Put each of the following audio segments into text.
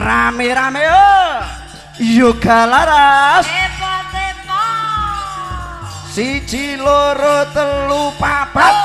rame-rame yoga laras siji loro telu papat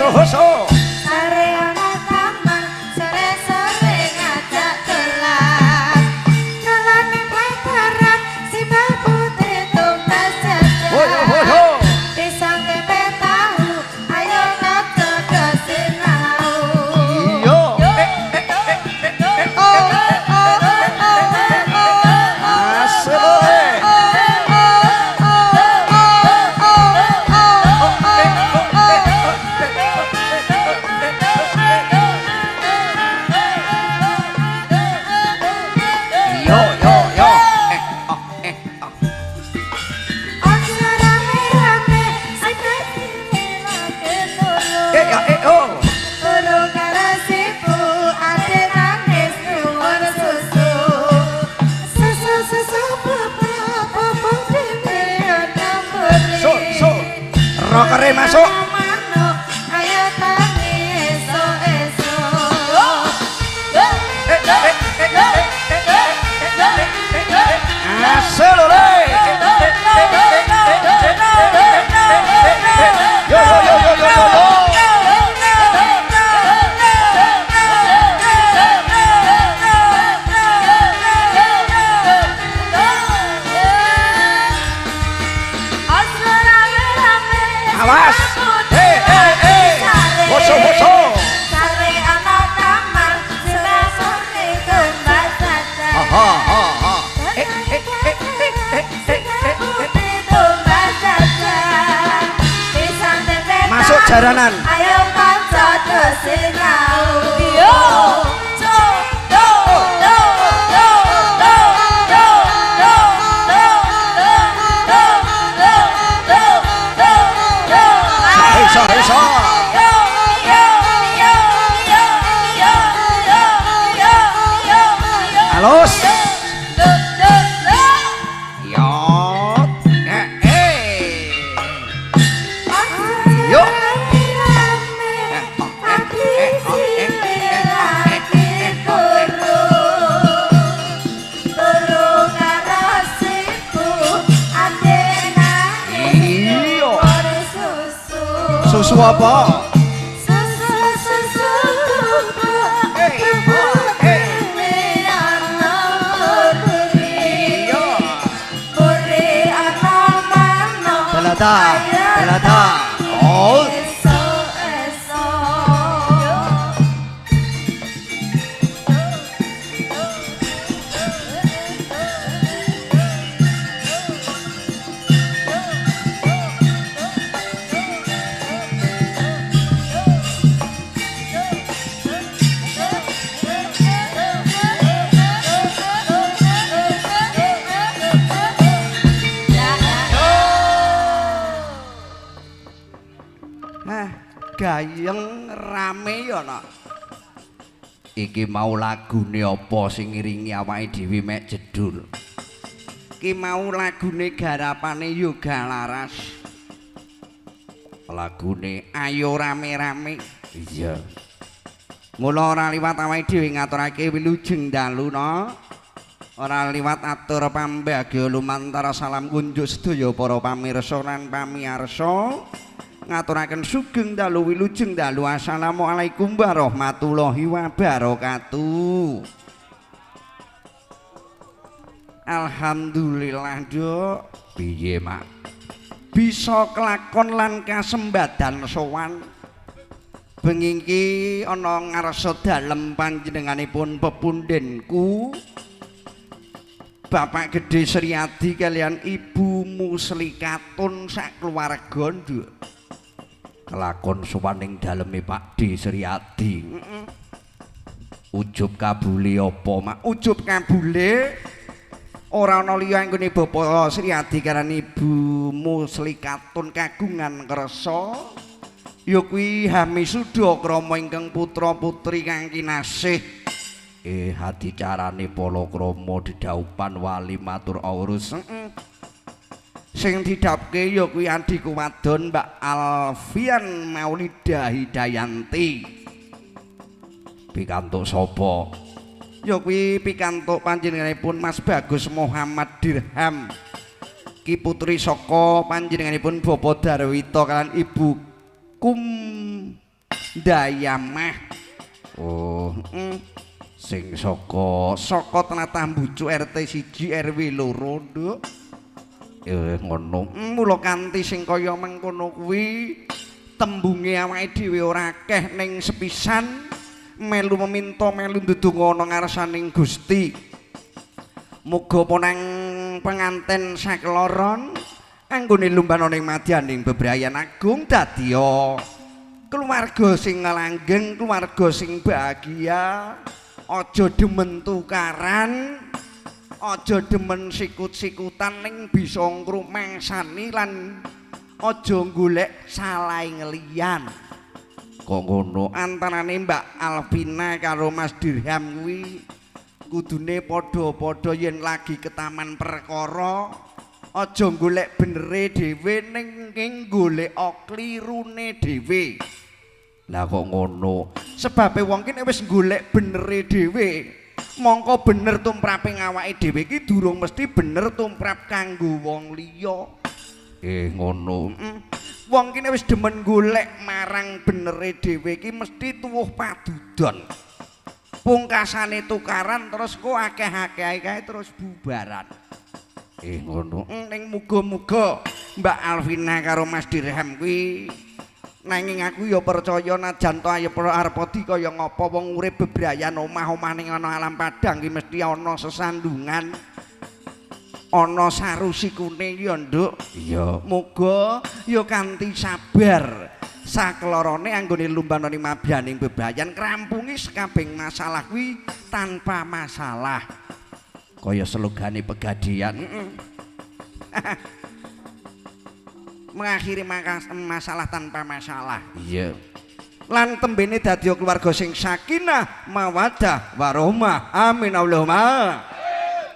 Hoso sare ana taman sore-sore ngajak kelas kalane pacaran si putri tumbas jajan pisang tempe tahu ayo ngojo do sinau iyo rokere masuk ayo tangi esok-esok asal le yo awas hoso sare ana taman sore-sore tumbas jajan tumbas jajan pisang tempe masuk jaranan ayo kanca do sinau Iso halus yo yo susu apa? Belata. Oh. Gayeng rame ya nak. Iki mau lagune apa sing ngiringi awake dhewe mek jedul. Iki mau lagune garapane Yoga Laras. Lagune ayo rame-rame. Iya. Mula ora liwat awake dhewe ngaturake wilujeng dalu no. Ora liwat atur pambagya lumantar salam kunjuk sedaya para pamirsa lan pamiarsa. Ngaturaken sugeng dalu wilujeng dalu assalamualaikum warahmatullahi wabarakatuh. Alhamdulillah Dok. Piye Mak? Bisa kelakon lan kasembadan sowan. Bengi iki ana ngarsa dalem panjenenganipun pepundhenku Bapak Gedhe Sriadi kalian Ibu Muslikatun sak keluarga Nduk. Kelakon sowaning daleme Pak D Sriadi. Ujub kabule apa Mak? Ujub kabule ora ana liya anggone Bapa Sri Adi karan Ibu Muslikatun kagungan kersa ya kuwi Hamisuda krama ingkang putra-putri kang kinasih adicarane palakrama didhaupan wali matur awrus sing didhapke ya kuwi adhiku wadon Mbak Alfian Maulida Hidayanti pikantuk sapa ya kuwi pikantuk panjenenganipun Mas Bagus Muhammad Dirham ki putri saka panjenenganipun Bapak Darwito kalian Ibu Kum Dayamah sing saka Tlatah Mbucuk RT 1 RW 2 Nduk ngono mula kanthi sing kaya mengkono kuwi tembunge awake dhewe ora akeh ning sepisan melu meminta melu ndedonga ana ngarsaning Gusti muga ponang penganten sakloron anggone lumbana ning madyaning bebrayan agung dadi keluarga sing langgeng keluarga sing bahagia aja demen tukaran aja demen sikut-sikutan ning bisa ngrumangsani lan aja golek salahe ngeliyan kok ngono antarane Mbak Alvina karo Mas Dirham kuwi kudune padha-padha yen lagi ke taman perkara aja golek benere dhewe ning golek klirune dhewe lah kok ngono sebabe wong ki nek wis golek benere dhewe mongko bener tumraping awake dhewe iki durung mesti bener tumrap kanggo wong liya. Ngono. Wong ki nek wis demen golek marang benere dhewe iki mesti tuwuh padudon. Pungkasane tukaran terus kok akeh-akeh kae terus bubaran. Ngono. Ning muga-muga Mbak Alvina karo Mas Dirham kuwi nanging aku ya percaya najan to ayo arepodi kaya ngapa wong urip bebrayan omah-omah ning ana alam padang ki mesti ana sesandungan ana sarusikune ya nduk iya muga ya kanthi sabar saklorone anggone lumbanane mabyaning bebrayan krampungi sekabeng masalah kuwi tanpa masalah kaya slogane Pegadian mengakhiri masalah tanpa masalah iya lan tembene dadi keluarga sing sakinah mawaddah warahmah amin Allahumma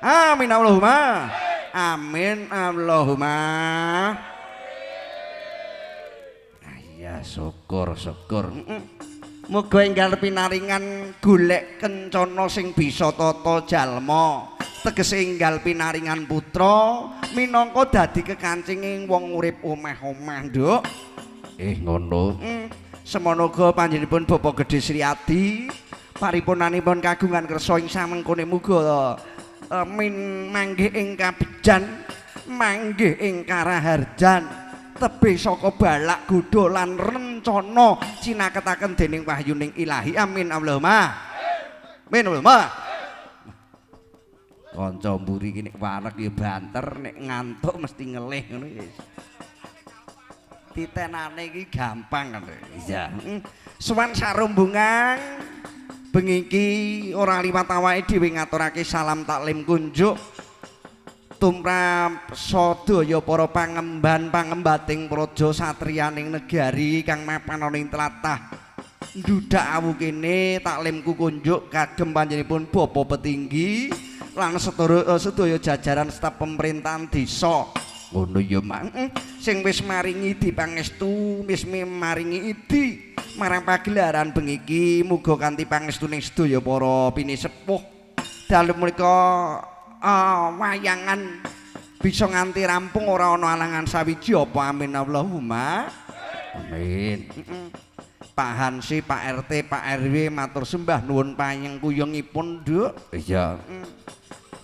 amin Allahumma amin Allahumma iya syukur muga enggal pinaringan golek kencana sing bisa tata jalma tegese enggal pinaringan putra minangka dadi kekancinging wong urip omah-omah nduk ngono semono uga panjenenganipun Bapak Gedhe Sri Adi paripurnanipun kagungan kersa ing samengkone muga manggih ing kabejan manggih ing karaharjan tebih saka balak godha lan rencana cinaketaken dening wahyuning Ilahi amin Allahumma amin Allahumma kanca mburi iki nek wareg ya banter nek ngantuk mesti ngelih ngono wis titenane iki gampang kan iya suwan sarumbungan bengi iki ora liwat awake dhewe ngaturake salam taklim kunjuk tumrap sadaya para pangemban-pangembating praja satriyaning negari kang mapan ana ing tlatah ndudak awu kene taklimku kunjuk kagem panjenenganipun Bapak Petinggi lan sedaya jajaran staf pemerintahan desa ngono ya Mang sing wis maringi dipangestu wis maringi idi marang pagelaran bengi iki muga kanthi pangestuning sedaya para pinisepuh dalem menika wayangan bisa nganti rampung ora ana alangan sawiji apa amin Allahumma amin Pak Hansi, Pak RT, Pak RW matur sembah nuwun panyengkuyungipun Nduk iya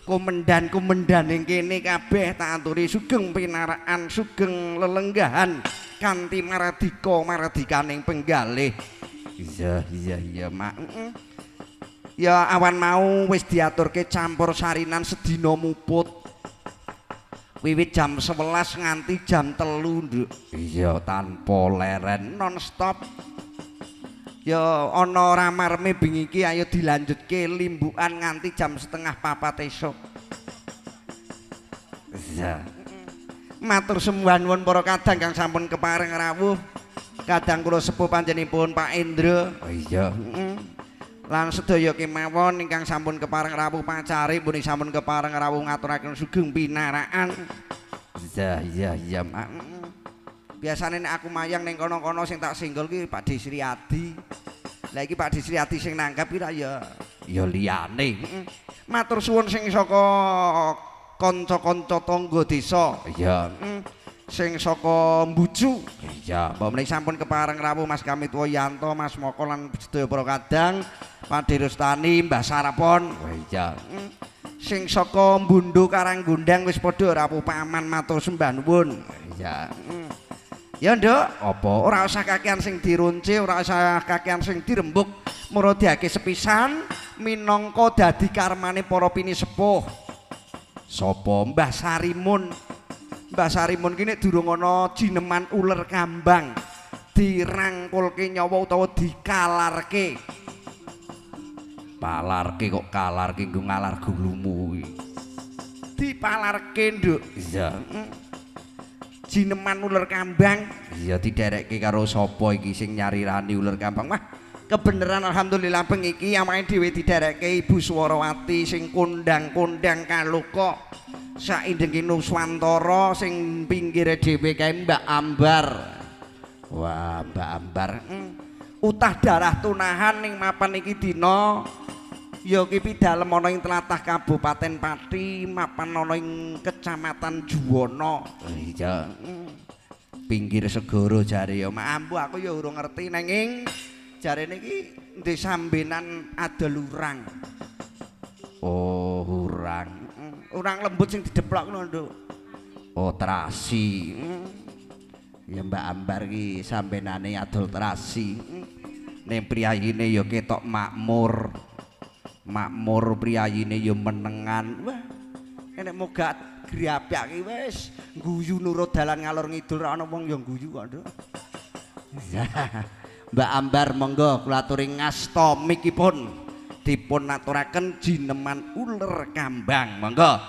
komendan-komendan ing kene kabeh tak aturi sugeng pinaraan sugeng lelenggahan kanthi maradikaning penggalih iya Mak ya awan mau wis diaturke campur sarinan sedina muput wiwit jam 11 nganti jam 3 Nduk iya tanpa leren non stop ya ana ramarme bengi iki ayo dilanjutke limbukan nganti jam 3:30 esuk Iya. Matur sembah nuwun para kadang kang sampun kepareng rawuh. Kadang kula sepuh panjenipun Pak Indra. Oh iya. Lan sedaya kemawon ingkang sampun kepareng rawuh pacari pun sampun kepareng rawuh ngaturaken sugeng pinaraan. Iya Mak. Biasane nek aku mayang ning kono-kono sing tak singgol ki Pak Desri Adi. Lah iki Pak Desri Adi sing nanggap kira ya liyane. Matur suwun sing saka kanca-kanca tangga desa. Iya. Sing saka Mbucu. Iya, mbok menika sampun kepareng rawuh Mas Kamitwa Yanto, Mas Moko lan sedaya para kadang, Pak Dirustani, Mbah Sarapon. Iya. Sing saka Mbundo Karanggondang wis padha rawuh paman matur sembah nuwun. Iya. Ya Nduk, apa ora usah kakean sing dirunci, ora usah kakean sing dirembuk, muradake sepisan minangka dadi karmane para pinisepuh. Sapa Mbah Sarimun? Mbah Sarimun ki nek durung ana jineman uler kambang dirangkulke nyawa utawa dikalarke. Palarke kok kalarke nggo ngalar gulumu iki. Dipalarke, Nduk. Iya. Jineman uler kambang. Iya diderekke karo sapa iki sing nyarirani uler kambang. Wah, kebeneran alhamdulillah pengiki amake dhewe diderekke Ibu Swarawati sing kondang-kondang kaluka. Saindengke Nuswantara sing pinggire dhewe kae Mbak Ambar. Wah, Mbak Ambar. Utah darah tunahan ning mapan iki dina ya ki pidalem ana ing tlatah Kabupaten Pati, mapan ana ing Kecamatan Juwana. Iya. Pinggir segara jare ya Mak Ambu aku ya urung ngerti nanging jarene iki ndek sambenan adol urang. Oh, urang. Urang lembut sing dideplok ngono, Nduk. Oh, terasi. Ya Mbak Ambar ki sambenane adol terasi. Ning priyayine ya ketok makmur. Makmur priyayine ya menengan. Wah. Nek moga griapyak ki wis guyu nurut dalan ngalor ngidul ra ana wong ya guyu kok, Nduk. Mbak Ambar monggo kula aturi ngasta mikipun. Dipun aturaken jineman uler kambang monggo.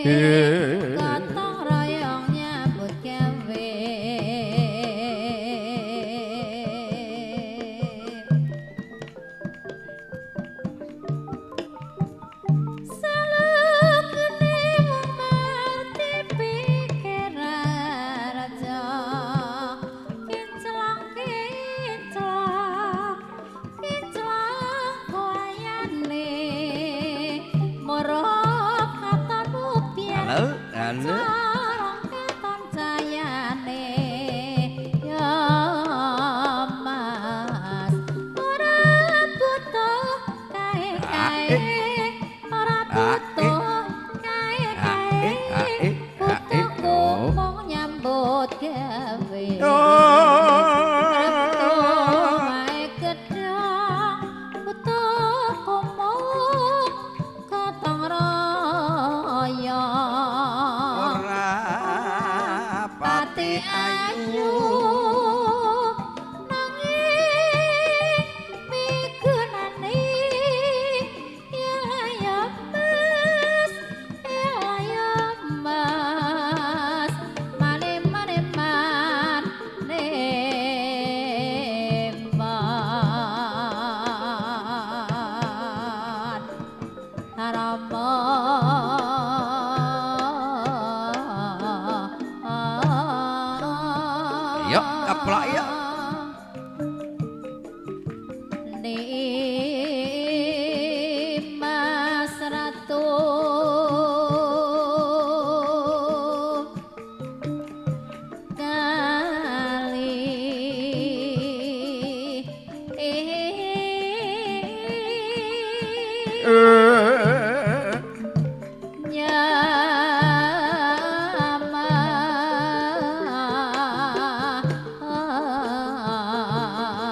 Gotong royong nyambut gawe. Salukne wong mati pikir raja. Kinclong wayane moro katon mutiara. Halo. Sarang keton jayane ya Mas. Ora butuh kae-kae, ora butuh kae-kae. Butuhku mung nyambut gawe. Butuh wae gedhong, butuhku mung gotong royong. Pati ayu nanging migunani ya Mas mane harama yuk keplok yuk.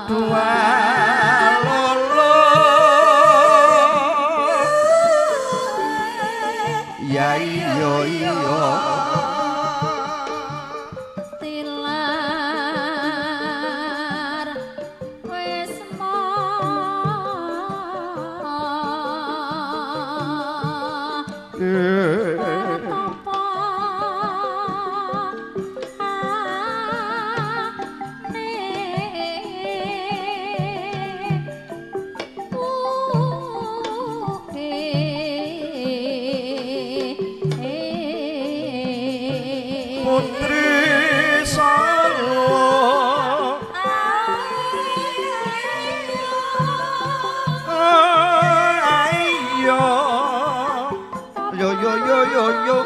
dua lolo ya iya iya tilar wis Putri Solo ayo yo yo yo yo yo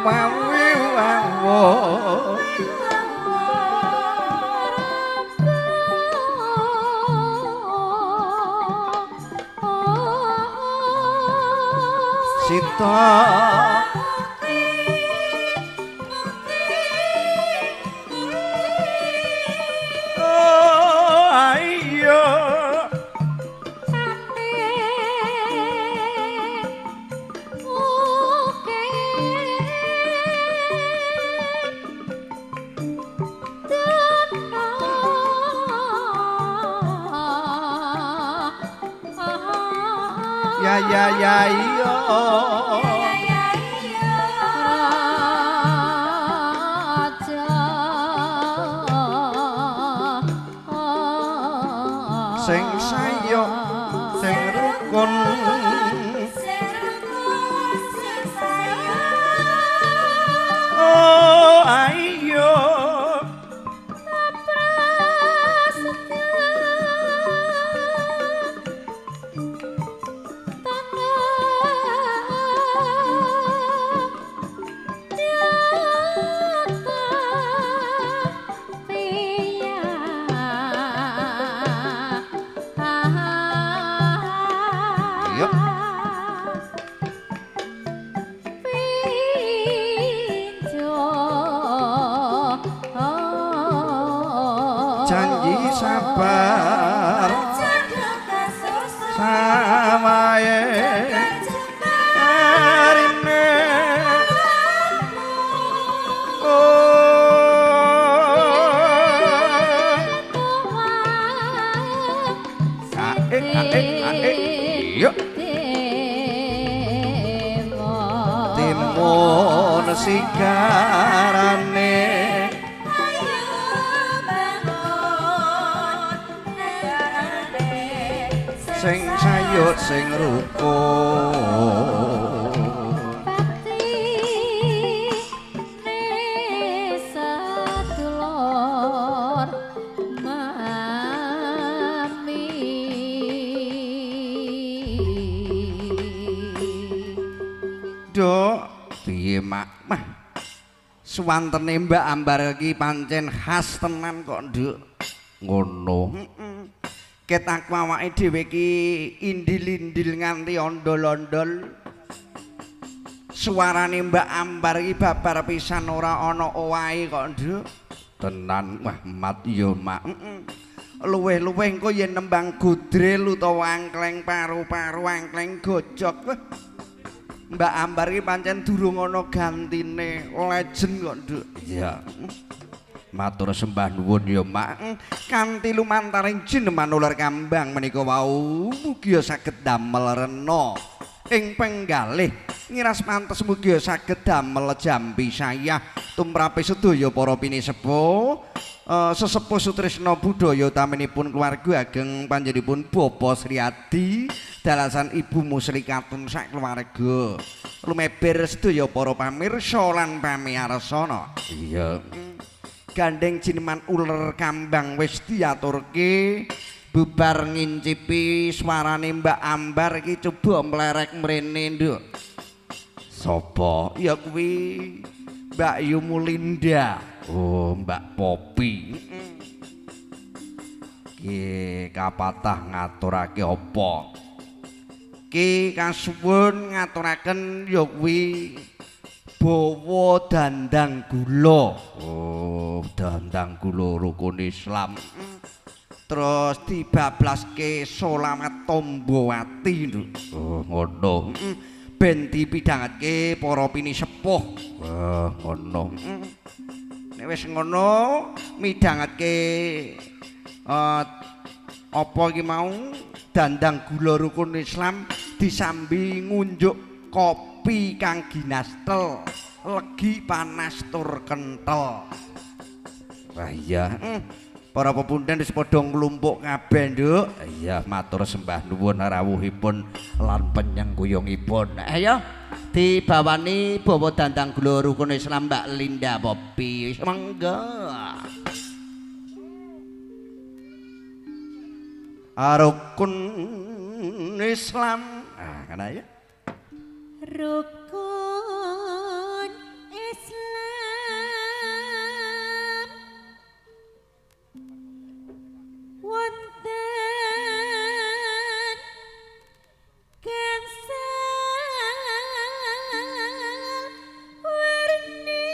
wawi wawo Sita oh ayo ya ya ya iya sing sayo sing rukun oh ayo Yuk. Janji sabar samae arine yuk timun sigarane sing sayut sing rukun Dok, piye mak mah suwantene Mbak Ambar iki pancen khas tenan kok, Nduk. Ngono. Ket aku awake dhewe iki indil-indil nganti ondol-ondol. Suarane Mbak Ambar iki babar pisan ora ana owahe kok, Nduk. Tenan Muhammad ya mak. Luweh-luweh engko yen nembang godrel utawa angkleng paru-paru angkleng gojok. Mbak Ambar iki pancen durung ana gantine, legend kok, Nduk. Iya. Matur sembah nuwun ya, Mak. Kanthi lumantaring jineman ular kambang menika wau mugi saged damel rena ing penggalih. Ngiras pantes mugi saged damel jampi sayah tumrape sedaya para pinisepuh. Sesepuh Sutrisna budaya utaminipun keluarga ageng panjenenganipun Bapak Sriadi dalasan Ibu Musrikatun sak keluarga lumeber sedaya para pamirsa lan pamiarsana. Iya. Gandeng jineman uler kambang wis diaturke bubar ngincipi suarane Mbak Ambar iki coba mlerek mrene, Nduk. Sapa? Ya kuwi Mbak Yumulinda. Oh, Mbak Popi. Ki kapatah ngaturake apa? Ki kasuwun ngaturaken ya kuwi bawa dandang gula. Oh, dandang gula rukun Islam. Terus dibablaske Solamat Tombowati. Oh, ngono. Ben dipidhangatke para pinisepuh. Wah, ngono. Nek wis ngono midhangatke apa iki mau dandang gula rukun Islam disambi ngunjuk kopi kang ginastel legi panas tur kenthel. Wah iya, para pepundhen wis padha nglumpuk kabeh, Nduk. Iya, matur sembah nuwun rawuhipun lan penyengkuyungipun. Ayo dibawani bawa dandang gula rukun Islam Mbak Linda Popi. Monggo. Rukun Islam. Ah, kana ya. Rukun Islam wonten gangsal warni.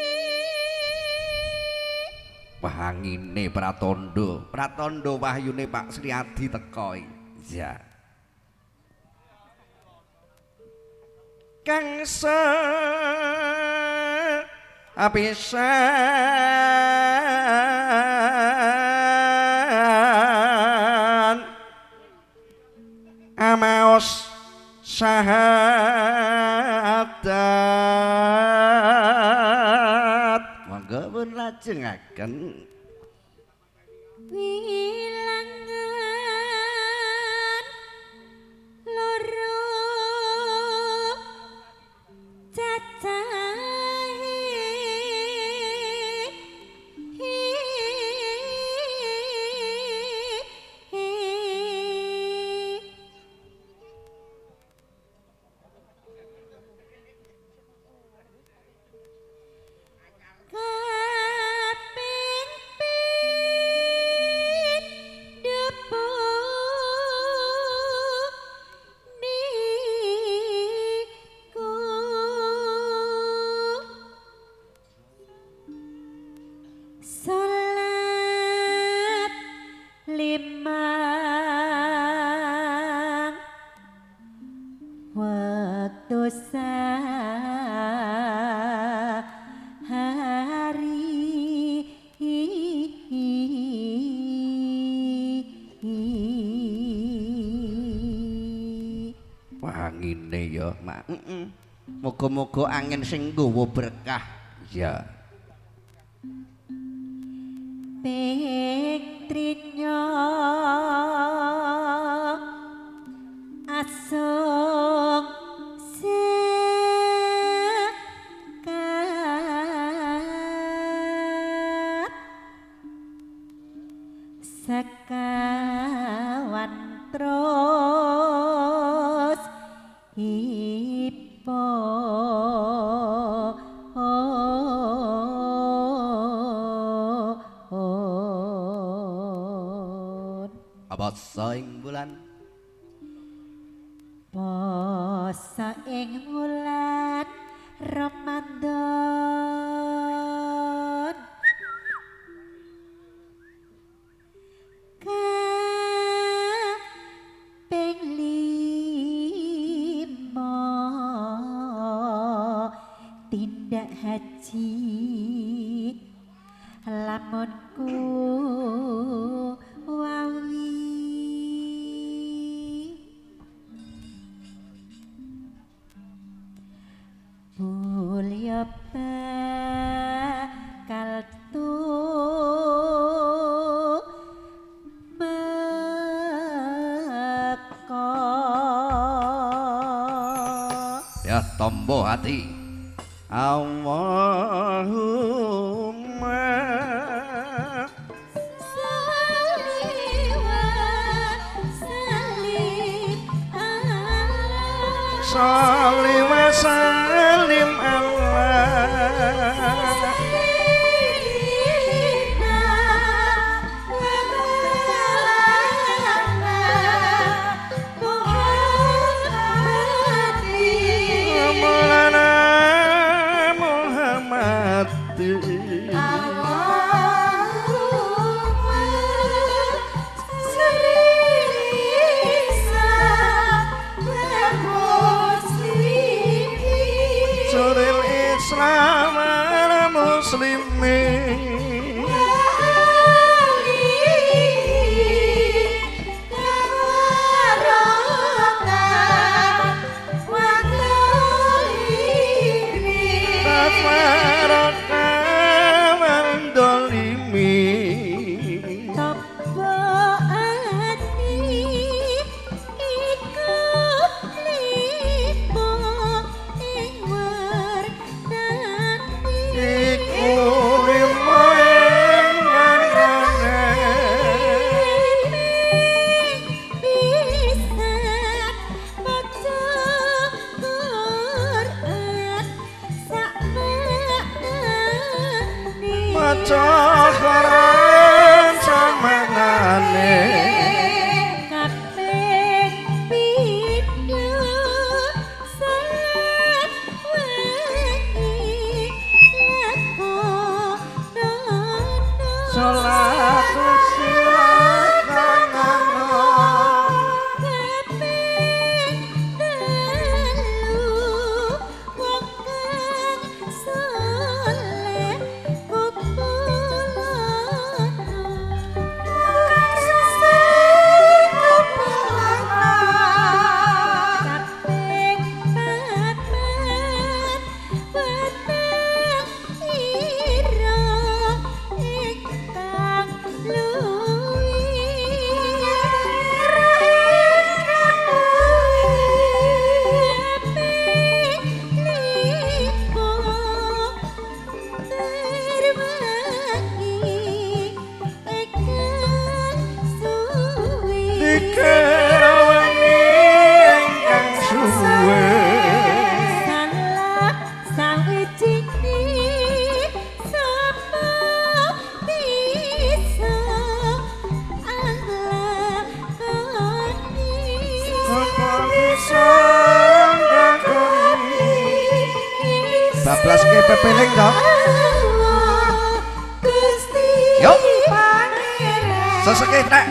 Wah angine Pratandha. Pratandha wahyune Pak Sri Adi teko iki. Ya. Gangsal apisan amaos syahadat. Monggo pun lajengaken. Wilangan loro salat limang waktu sehari. Wah angine ya, Mak. Moga-moga angin sing nggawa berkah. Ya. Ping trinya asung sekawan terus Poso ing bulan poso ing wulan Ramadan kaping 5 tindak haji lamunku wawi mulya bakal meka. ya tombo hati. Allahumma sholli wa sallim Allah dolime Cokoran samangane kaping pindho salat wengi lakonono salat silakonono kaping telu wong kang saleh bablas ke pepeling dong yuk seseke nek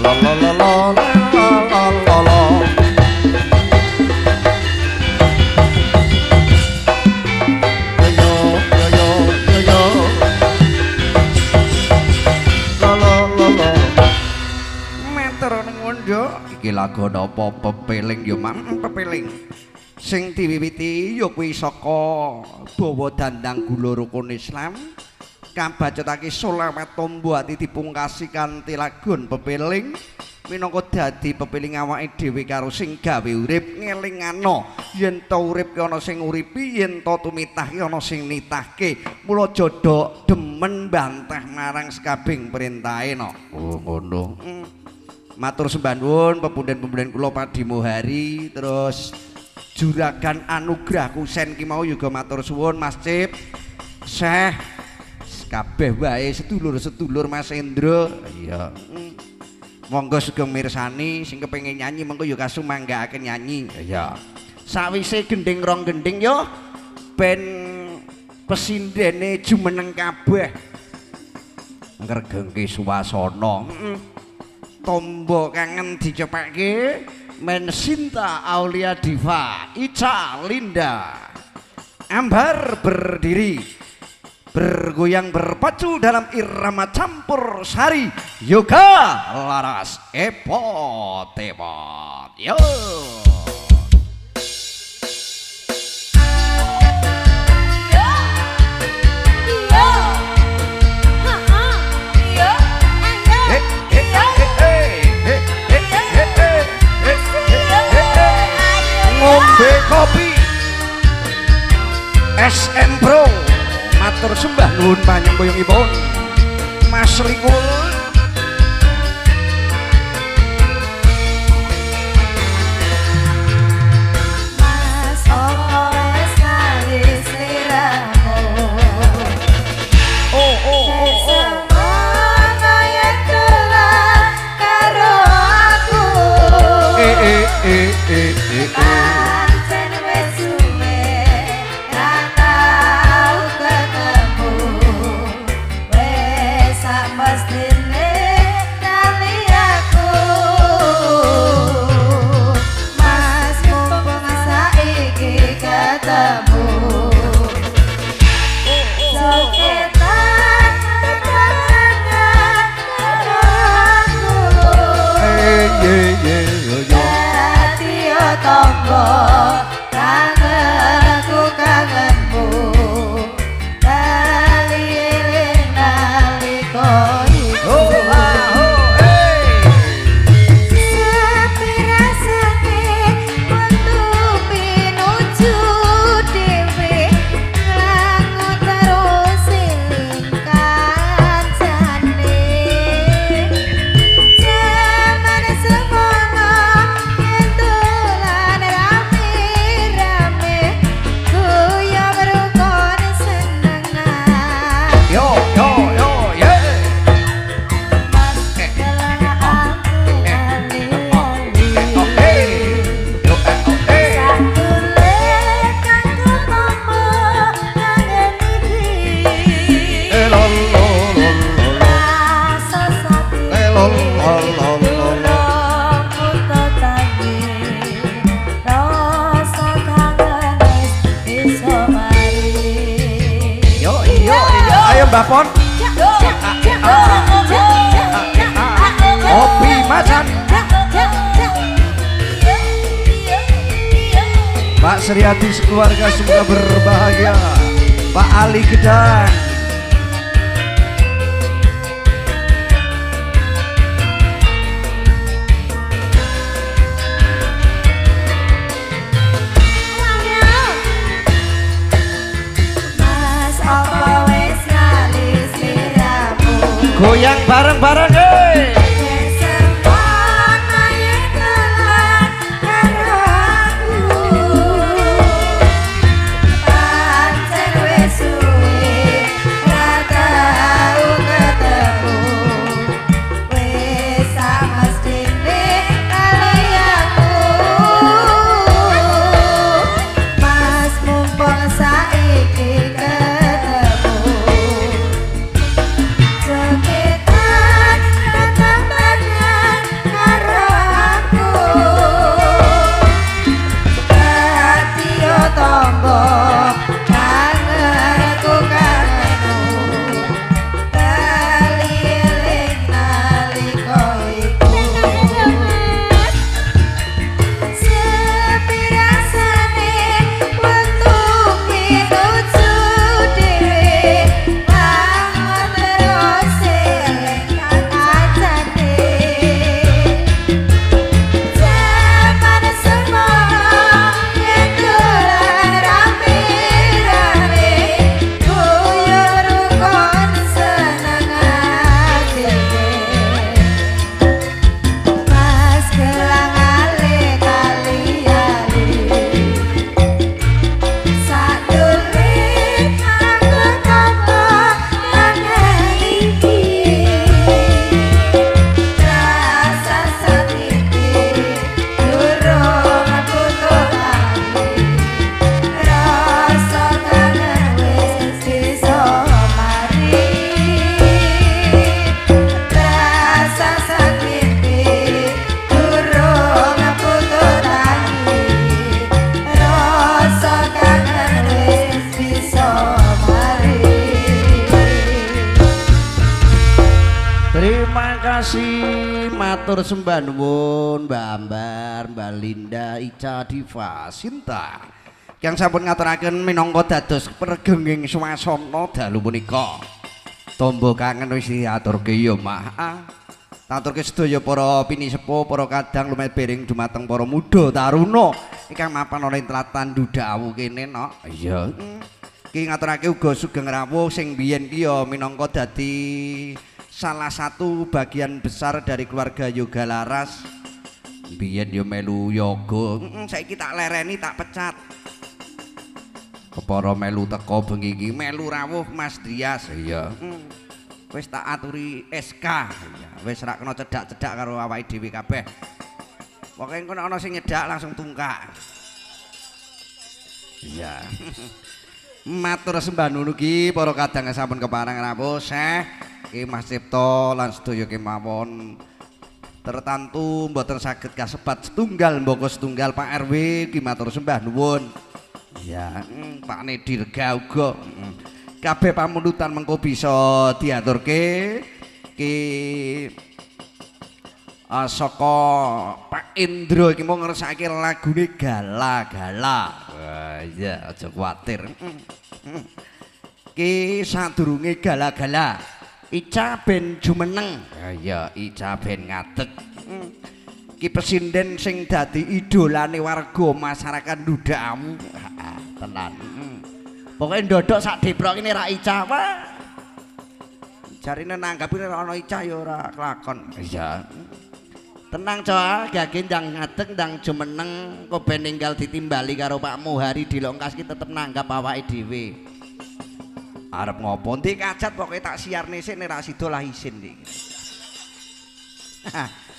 la la la la la la la. Iki lagu napa pepeling ya mam pepeling sing diwiwiti ya kuwi saka bawa dandang gula rukun Islam kang bacotake selawat tombo ati dipungkasi kanthi lagun pepeling minangka dadi pepeling awake dhewe karo sing gawe urip ngelingano yen to urip ki ana sing uripi yen to tumitah ki ana sing nitahke mula jodho demen bantah marang sekabing perintahe no. Oh ngono. Matur sembah nuwun pepunden-pepunden kula Padimohari terus Juragan Anugrah Kusen ki mau juga matur suwun Mas Cip Syekh kabeh wae sedulur-sedulur Mas Endro iya monggo sugeng mirsani sing kepengin nyanyi mengko ya kasumanggaaken nyanyi iya sawise gending rong gending yo ben pesindene jumeneng kabeh ngregengke suwasana tombo kangen dicepekke men Sinta Aulia Diva Ica Linda Ambar berdiri bergoyang berpacu dalam irama campur sari yoga laras epot epot yo. Ngombe kopi SN Pro matur sembah nuwun panyemboyongipun Mas Likul Mas opo wis nali sliramu oh kaya dolan karo aku pancen wis suwe ra tau ketemu wis sak mestine kali aku Mas mumpung saiki ketemu jogetan tetangan karo aku tombo kangenku kangenmu kali eling nalika iku sepi rasane metu pinuju dhewe nglangu terus eling kancane jaman semono dolan rame-rame guyu berukon senengan yo yeah Mas kelan aku lali-lali sakule kanggo mama kangen iki rasa sati ayo Mbak Pon Kopi Macan Pak Sriati sekeluarga semoga berbahagia Pak Ali Gedang Mas apa wis nali sliramu goyang bareng-bareng Jogetan matur sembah nuwun Mbak Ambar, Mbak Linda, Ica Diva, Sinta. Yang sampun ngaturaken minangka dados pregenging swasana dalu punika. Tombo kangen wis diaturke ya Mah. Taturke sedaya para pinisepuh, para kadang lumet bering dumateng para muda taruna ingkang mapan ana ing Tlatan Dudawu kene no. Iya. Ki ngaturake uga sugeng rawuh sing biyen ki ya minangka dadi salah satu bagian besar dari keluarga Yoga Laras. Biyen yo melu yoga, saiki tak lereni tak pecat. Kepara melu teko bengi iki melu rawuh Mas Drias. Iya. Wis tak aturi SK. Iya, wis ora kena cedak-cedak karo awake dhewe kabeh. Pokoke engko ana sing nyedak langsung tungkak. Iya. Matur sembah nuwun iki para kadang sampun kepareng rawuh Syekh Ki Mas Cipto lan sedaya kemawon tertentu mboten saged kasebat setunggal mboko setunggal Pak RW ki matur sembah nuwun. Ya, Pak Nedirga uga. Kabeh pamundutan mengko bisa diaturke ki saka Pak Indro iki mau ngersake lagune Gala-gala. Wah, iya aja kuwatir. Ki sadurunge Gala-gala Ica ben jumeneng. Ya Ica ben ngadeg. Ki pesinden sing dadi idolane warga masyarakat Dudawu. Tenan. Pokoke ndodok sak deprok ini ra Ica wae. Jarine nanggapi nek ana Ica ya ora kelakon. Iya. Tenang coa, gage ndang ngadeg ndang jumeneng kok ben ninggal ditimbali karo Pak Muhari dilongkas ki tetep nanggap awake dhewe. Arep ngopo ndi kacat pokoke tak siarne sik nek ra sida lah isin iki.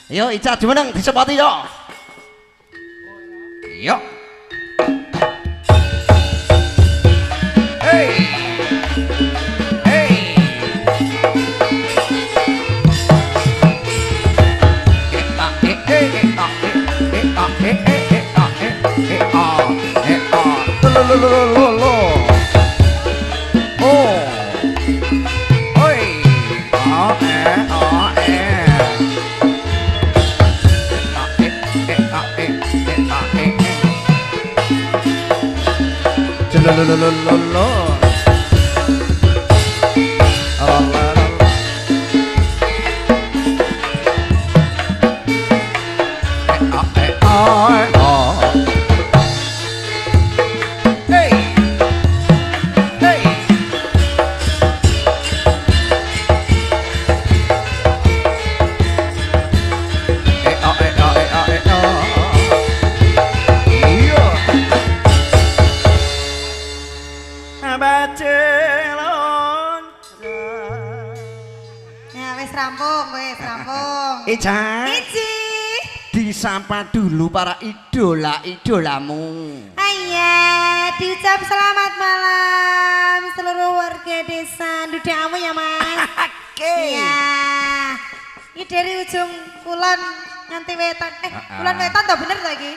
Yo Ica jumeneng disepoti yo. Yo. Hey. Hey. Ica, disapa dulu para idola-idolamu. Ayah, diucap selamat malam seluruh warga desa Dudawu ya Mas. Oke. Iya. Ini dari ujung kulon nganti wetan. Kulon wetan toh bener lagi?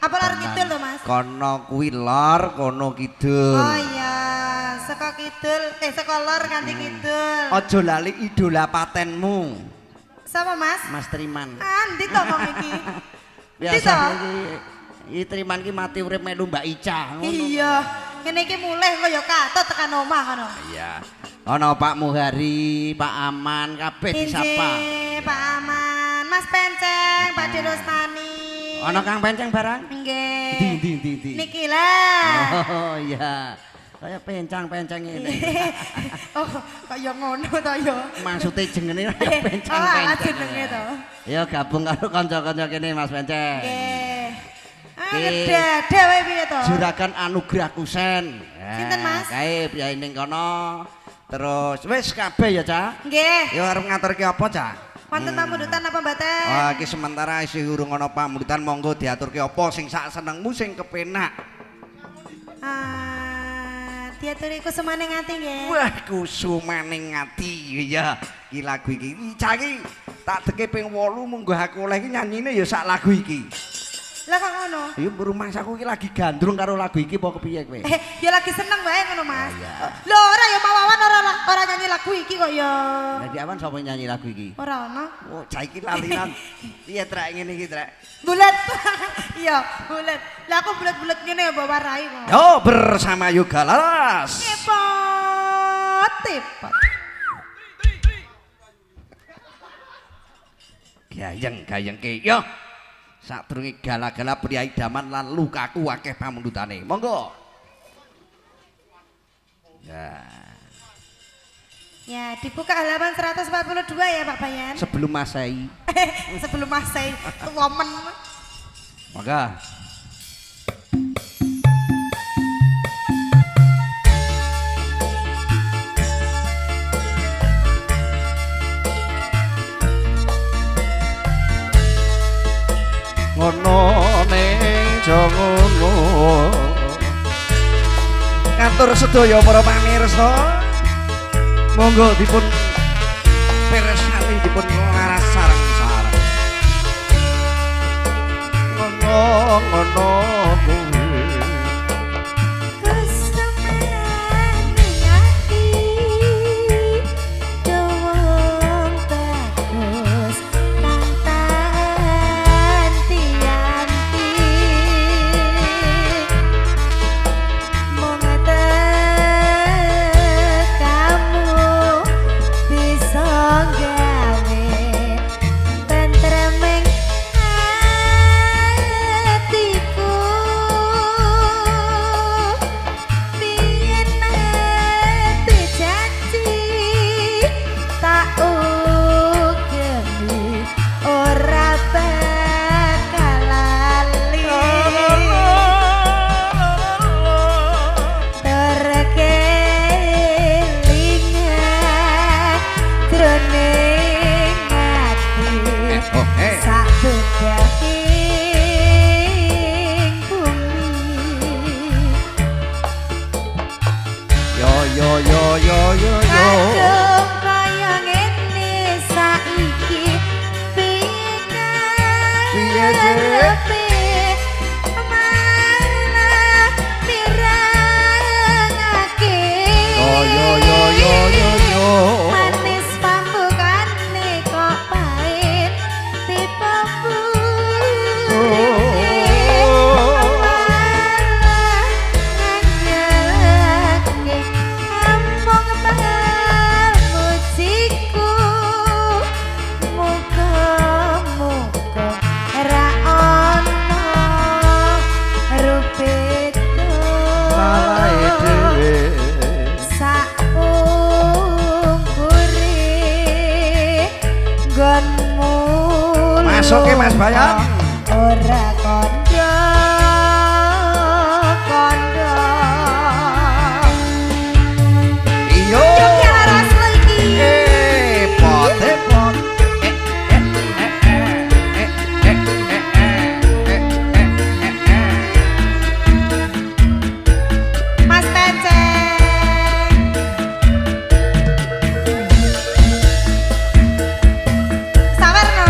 Apa lor kidul toh Mas? Kono kuwi lor, kono kidul. Oh iya, saka kidul, saka lor nganti kidul. Aja lali idola patenmu. Sama Mas? Mas Triman. Andi to kok iki. Biasa iki Triman ki mati urip melu Mbak Ica. Iya. Kene iki mulih kaya katut tekan omah ngono. Iya. Ana Pak Muhari, Pak Aman kabeh disapa. Pak Aman, Mas Penceng, Pak Dirostani. Ana Kang Penceng barang? Nggih. Ndi. Niki lah. Oh iya. Kaya pencang-pencang ini. Oh, kaya ngono to ya. Maksudnya jengene pencang-pencang. Oh, jenenge to. Ya gabung karo kanca-kanca kene Mas Penceng. Nggih. Gede wae piye to? Juragan Anugrah Kusen. Sinten Mas? Kae priyayi ning kono. Terus wis kabeh ya, Cak? Nggih. Ya arep ngaturke apa, Cak? Wonten pamundutan apa mboten? Wah, iki sementara isih urung ana pamundutan, monggo diaturke apa sing sak senengmu sing kepenak. Diaturi kusumane ngati nggih. Wah, kusumane ngati ya. Iki lagu iki Ica iki tak deke ping 8 munggo aku oleh iki nyanyine ya sak lagu iki. Lah kok ngono? Iya rumah aku iki lagi gandrung karo lagu iki apa kepiye kowe? Ya lagi seneng wae ngono Mas. Oh, iya. Lho ora ya Mawawan ora nyanyi lagu iki kok ya. Dadi awan sapa nyanyi lagu iki? Ora ono. Oh, saiki lalinan. Piye trek ngene iki trek? Bulet. Iya, bulet. Lah aku bulet-bulet ngene ya mbok warai kok. Yo bersama Yoga Laras. Tepot. Gayeng ke. Yo. Sadurunge gala-gala priyayi daman lan lukaku akeh pamundutane. Monggo. Ya. Ya, dibuka halaman 142 ya Pak Bayan. Sebelum Masehi. Sebelum Masehi, women. Monggo. Ngono ning jongono ngatur sedaya para pamirsa monggo dipun pirsani dipun laras sareng-sareng ngono kuwi Masuke Mas Bayan. Ora kondo. Iyo. Pot. Mas Teceng. Sabar no.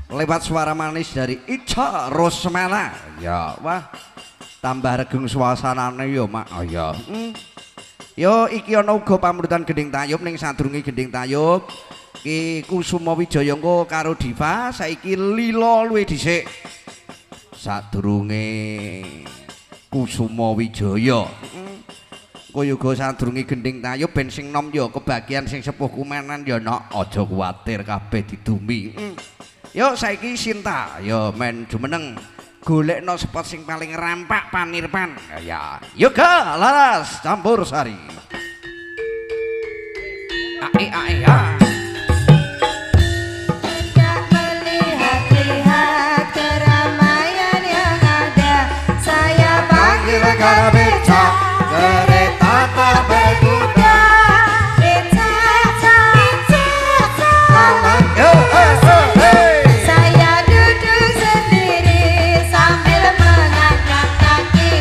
lewat suara manis dari Ica Rosmana. Ya, wah. Tambah regeng suasanane yo Mak. Oh ya. Yo iki ana uga pamrutan Gending Tayub ning sadurunge Gending Tayub. Ki Kusuma Wijaya engko karo Diva saiki Lila luwih dhisik. Sadurunge Kusuma Wijaya. Koyoga sadurunge Gending Tayub ben sing nom ya kebagian sing sepuh kumenan ya nok aja kuwatir kabeh didumi. Yo saiki Sinta yo men jumeneng golekno spot sing paling rampak Panirpan. Ya yoga laras campur sari. Ae ya. Melihat-lihat keramaian yang ada, saya panggil Gara beca kereta tak berkuda. beca. Saya duduk sendiri sambil mengangkat kaki,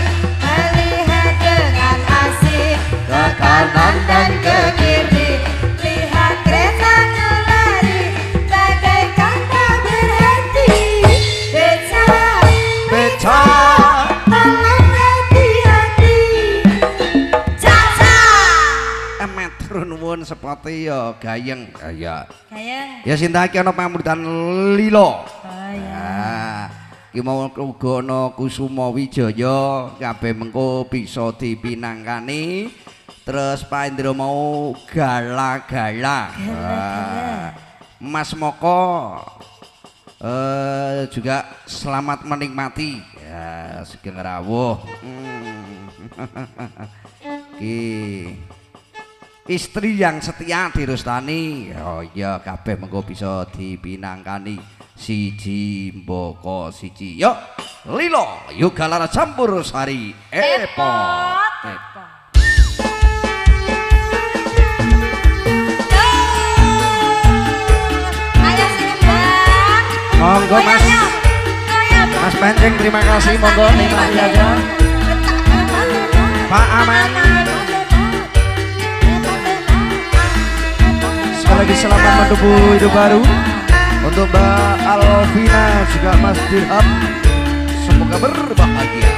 melihat dengan asik ke kanan dan ke kiri. Lihat keretaku lari bagaikan tak berhenti. Beca, tolong hati-hati. Caca. Metro nuwun sepote ya gayeng. Ya. Gayeng. Ya Sinta iki ana pamrutan Lila. Oh ya. Nah, iki mau uga ana Kusuma Wijaya kabeh mengko bisa dipinangkani. Terus Pak Indro mau gala-gala. Mas Moko juga selamat menikmati. Ya, Sugeng rawuh. Ki istri yang setia dirustani. Oh iya kabeh mengko bisa dipinangkani siji mboko siji. Yo Lila yoga lara campur sari epot. Monggo Mas. Mas Pancing terima kasih monggo nikmati aja. Pak Aman. Sekali lagi selamat menuju hidup baru untuk Mbak Alvina juga Mas Dirham. Semoga berbahagia.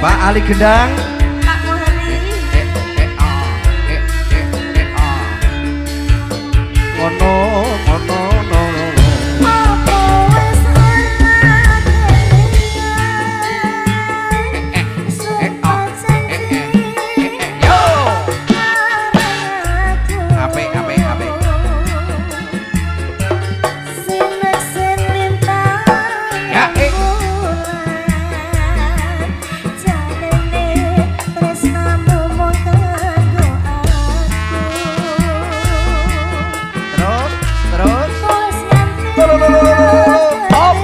Pak Ali Gendang. Pak Muhari. Ngono ngono no. Apa wis Yo. Apik apik apik. Ya, terus terus. Hop.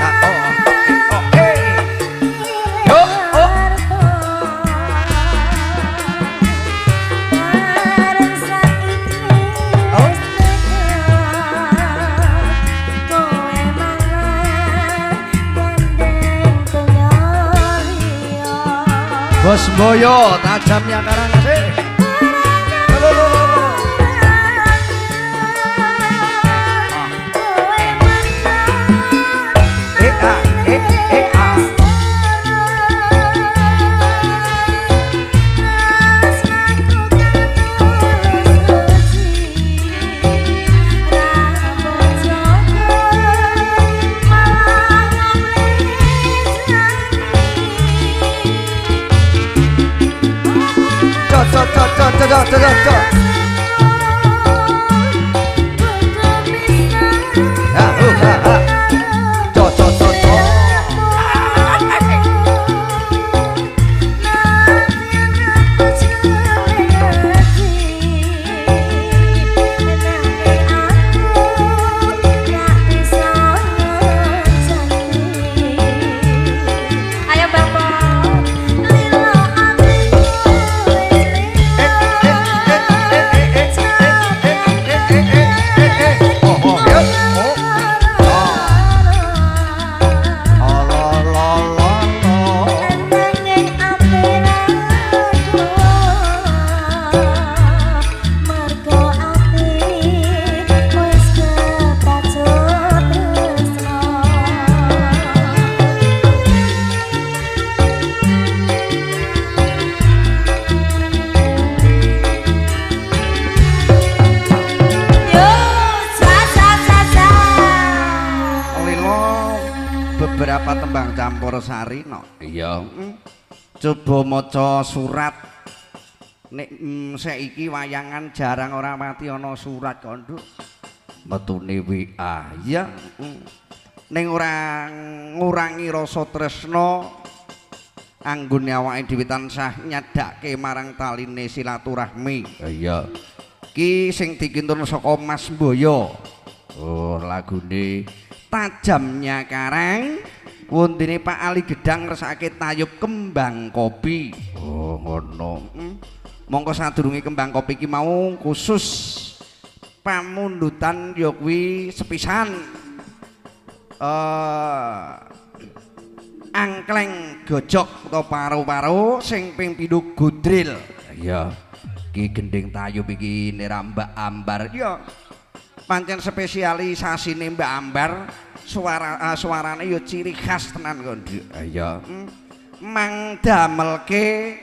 Tak oh. Oke. Yo, oh. Bos Boyo, tajamnya karang sih. Cok. Ayo Bang Bo. Beberapa tembang campur sari no. Iya. Coba maca surat. Nek saiki wayangan jarang ora mati ana surat konduk. Metune WA. Ya. Ning ora ngurangi rasa tresna anggone awake dhewe tansah nyadake marang taline silaturahmi. Iya. Ki sing dikintun saka Mas Boyo. Oh, lagune Tajamnya Karang. Wondene Pak Ali Gedang resake tayub kembang kopi. Oh, ngono. Mongko sadurunge kembang kopi iki mau khusus pamundutan ya kuwi sepisan angkleng gojok atau paru-paru sing ping pindho godril. Iya. Ki gending tayub iki Mbak Ambar. Ya. Pancen spesialisasine Mbak Ambar, suarane ya ciri khas tenan kok, Nduk. Iya. Mang damelke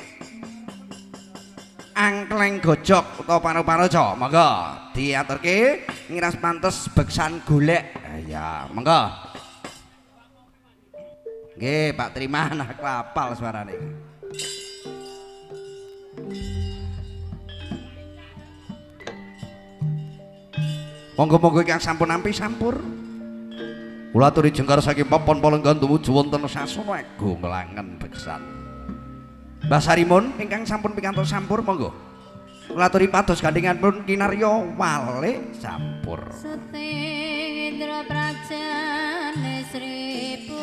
angkleng gojok utawa paru-paru co. Monggo diaturke ngiras pantes beksan golek. Ya, monggo. Nggih, Pak Triman aku apal suarane iki. Monggo-monggo ingkang sampun nampi sampur. Kula aturi jengkar saking papan palenggan tumuju wonten sasana ego ngelangen beksan. Mbah Sarimun ingkang sampun pikantos sampur monggo. Kula aturi pados gandhenganipun kinarya wale sampur. Setendra prajane seribu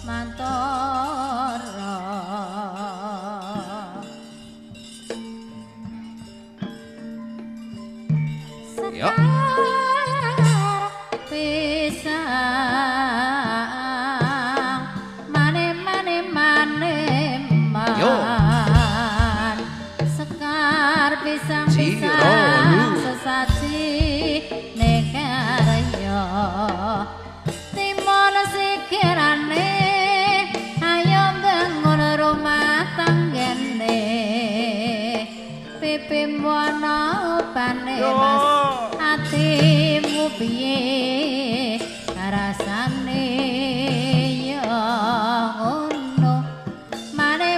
mantara. Yo. Sesaji nekarya timon sik rasane ya ngono mane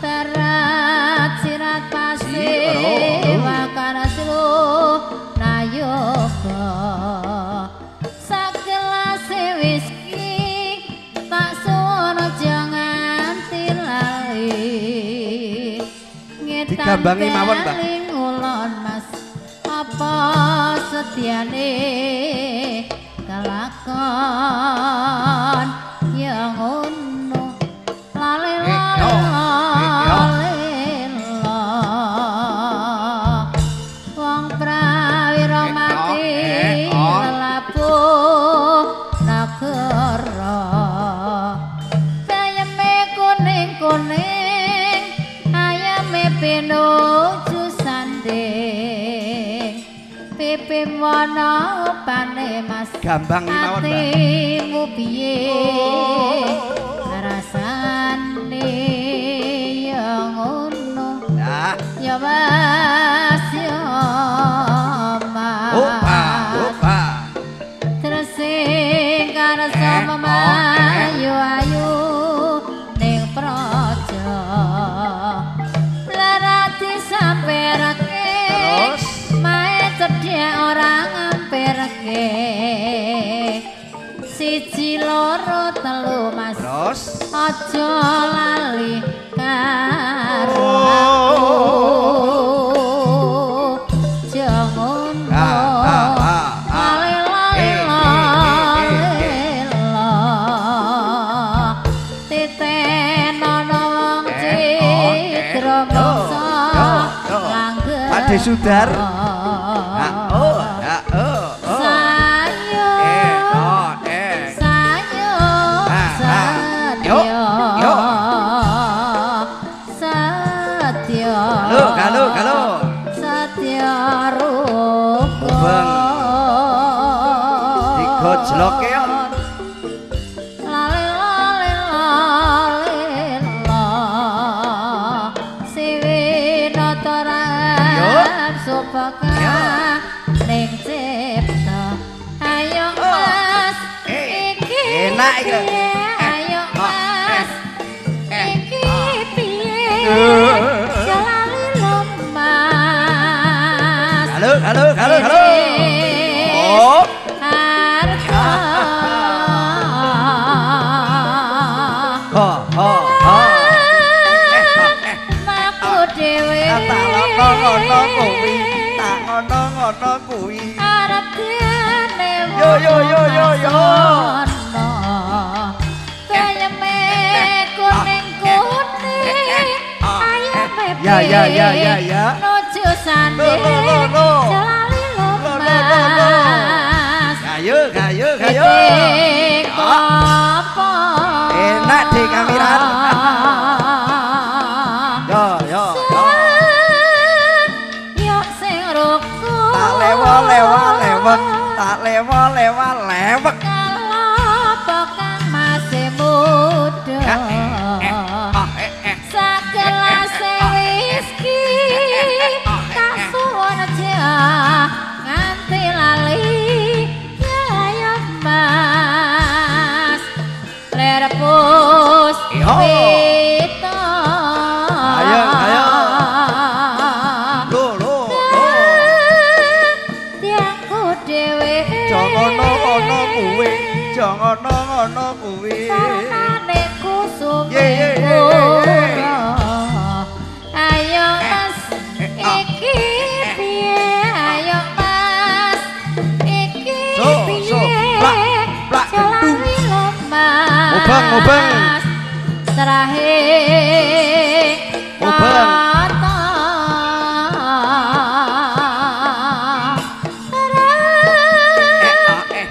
terat sirat pasir wakana seluruh nayoga sagelas whisky tak suwono jangan tilali digambangi mawon Mbak ulon mas apa setiane kelakon yang ngono lale wong prawira mati lelabuh nagara bayame kuning-kuning ayame pinuju sanding pipim wana upane mas gambangi mawon Mbak atimu piye rasane ya ngono nah ya mas ya mas opa terus sing karsa memayu ayu ning praja larati samperake terus mae cedhek ora ngamperake siji loro telu mas terus aja lali karo jangan Ade Sudar Kalau Satya Rupa digojloke lale siwina toran supaka ning cipta ayo mas iki enak iki ayo mas iki piye Halo. Oh. Maku dhewe tak ngono kuwi. Arep dene Yo. Bayame kuning-kuning ayame Ya. nuju sanding Lo. jalali lemas Gayo. Kopo Enak di kamiran. Yo. Yo sing rukun Tak lewa-lewa. Kalau kang masih muda Segelas whisky tak suwon aja nganti lali ya mas lerpus pita Ayo. Lo. tiangku dhewe Jangan ngono kuwi. Sarane kusum Ye. Ayo mas iki piye ayo mas iki piye plak jalani lemas Obang. terakhir Obang.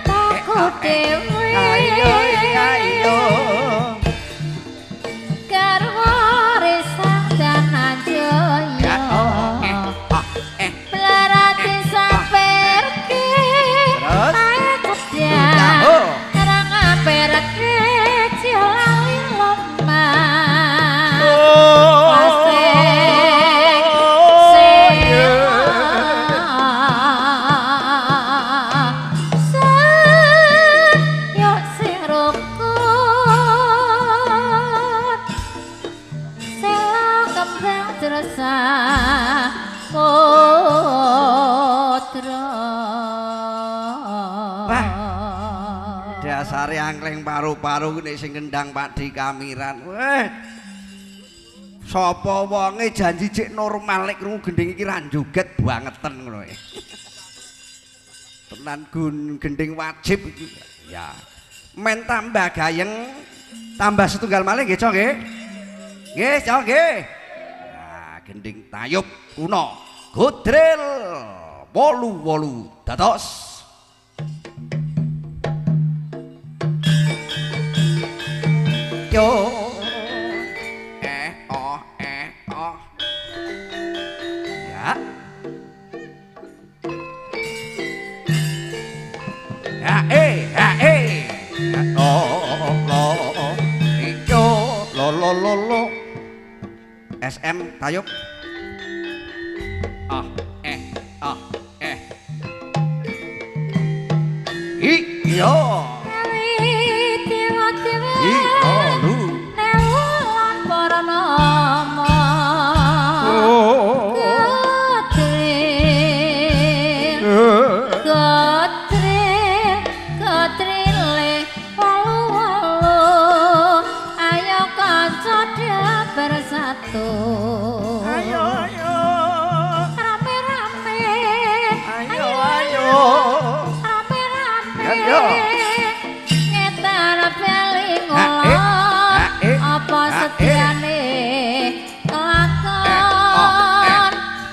takut dewe Ayo. garwa resah dan anjoyo Belarati samperke Terus? ae cedak Udah. Karang amperke jalani lemas dasare angkleng paru-paru nek sing ngendang Pakdi Kamiran. Weh. Sapa wonge janji cek normal nek krungu gending iki ra joget bangeten ngono e. Tenan gending wajib iki. Ya. Men tambah gayeng, tambah setunggal malih nggih, Cok nggih. Nggih, Cok nggih. Nah, gending tayub kuno. Godrel 88 dados. Yo ya lo SM tayub iya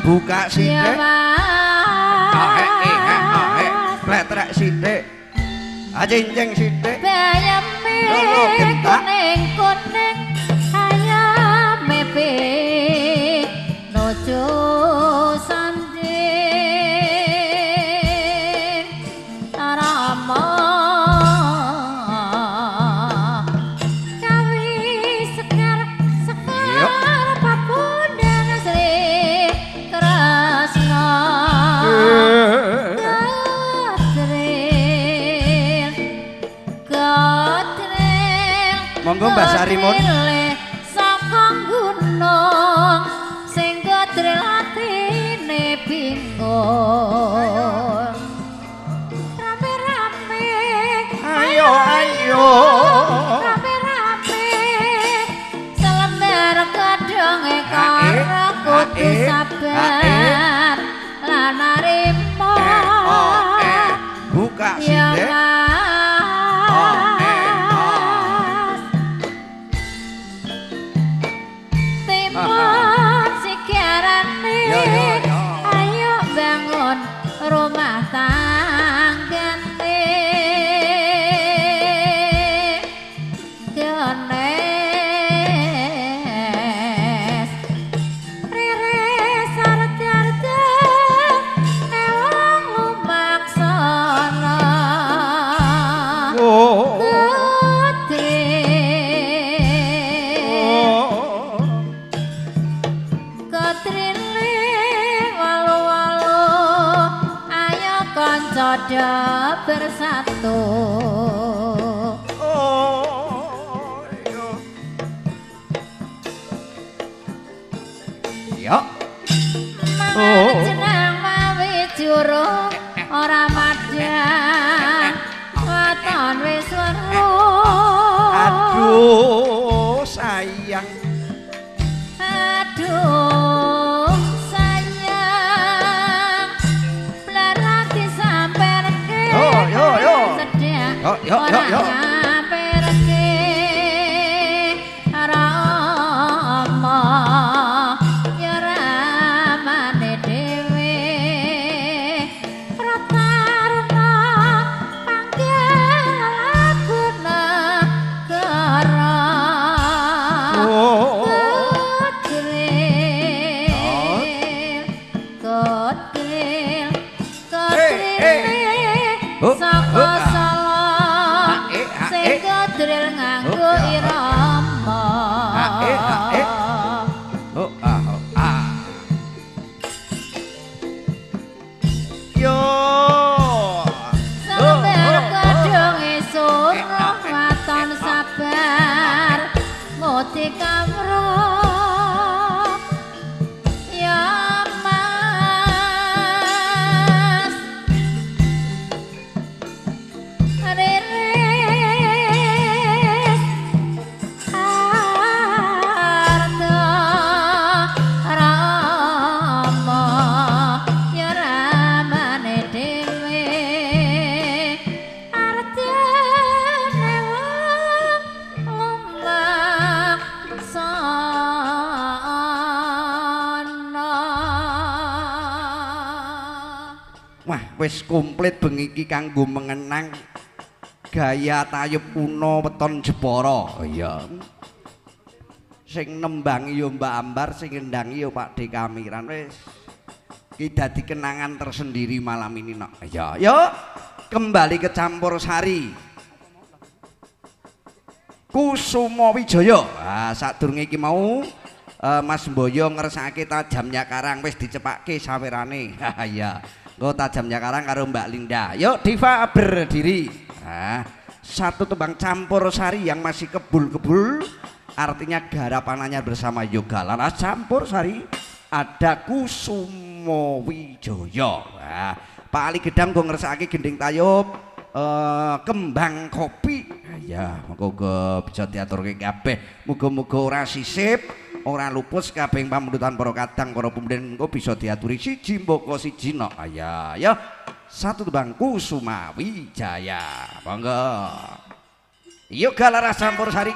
buka sithik pletrek sithik ajenjeng sithik bayame kuning ayame pe nojo sanding tarama kawi sekar papundan sri krasna monggo Mbah Sarimun saka gunung sing godrel atine bingung rame-rame ayo rame-rame selembar gedhonge karo kudu sabar lan arimo buka sithik ayo bangun rumah tanggane genes riris arti-arti ewang lumaksana Contoh bersatu yo jeneng mawi juru ora madang waton wis weruh aduh sayang aduh yo perke rama ya ramane dhewe pratarna panggil laguna gara kotril saka drill nganggo irama yo sabar kadung esuk waton sabar ngoti kamro ya mas Wah, wis komplit bengi iki kanggo mengenang gaya tayub kuno weton Jepara. Oh iya. Sing nembangi yo Mbak Ambar, sing ngendangi yo Pak D Kamiran wis. Iki dadi kenangan tersendiri malam ini nok. Ya, yo kembali ke campur sari. Kusuma Wijaya. Ah, sadurunge iki mau Mas Mboyo ngersakake tajamnya karang wis dicepake sawerane. Ha iya. Nggo tajamnya karang karo Mbak Linda. Yuk Diva berdiri. Nah, satu tembang campur sari yang masih kebul-kebul. Artinya garapanannya bersama Yoga Laras campur sari. Ada Kusuma Wijaya. Nah, Pak Ali Gedang go ngersakake gending tayub kembang kopi. Ya, muga bisa diaturke kabeh. Muga-muga ora sisip, ora lupus kabeh pamundutan para kadang para pemimpin engko bisa diaturi siji mboko siji nok. Ya, ya. Satu tembang Kusuma Wijaya. Monggo. Yoga Laras campur sari.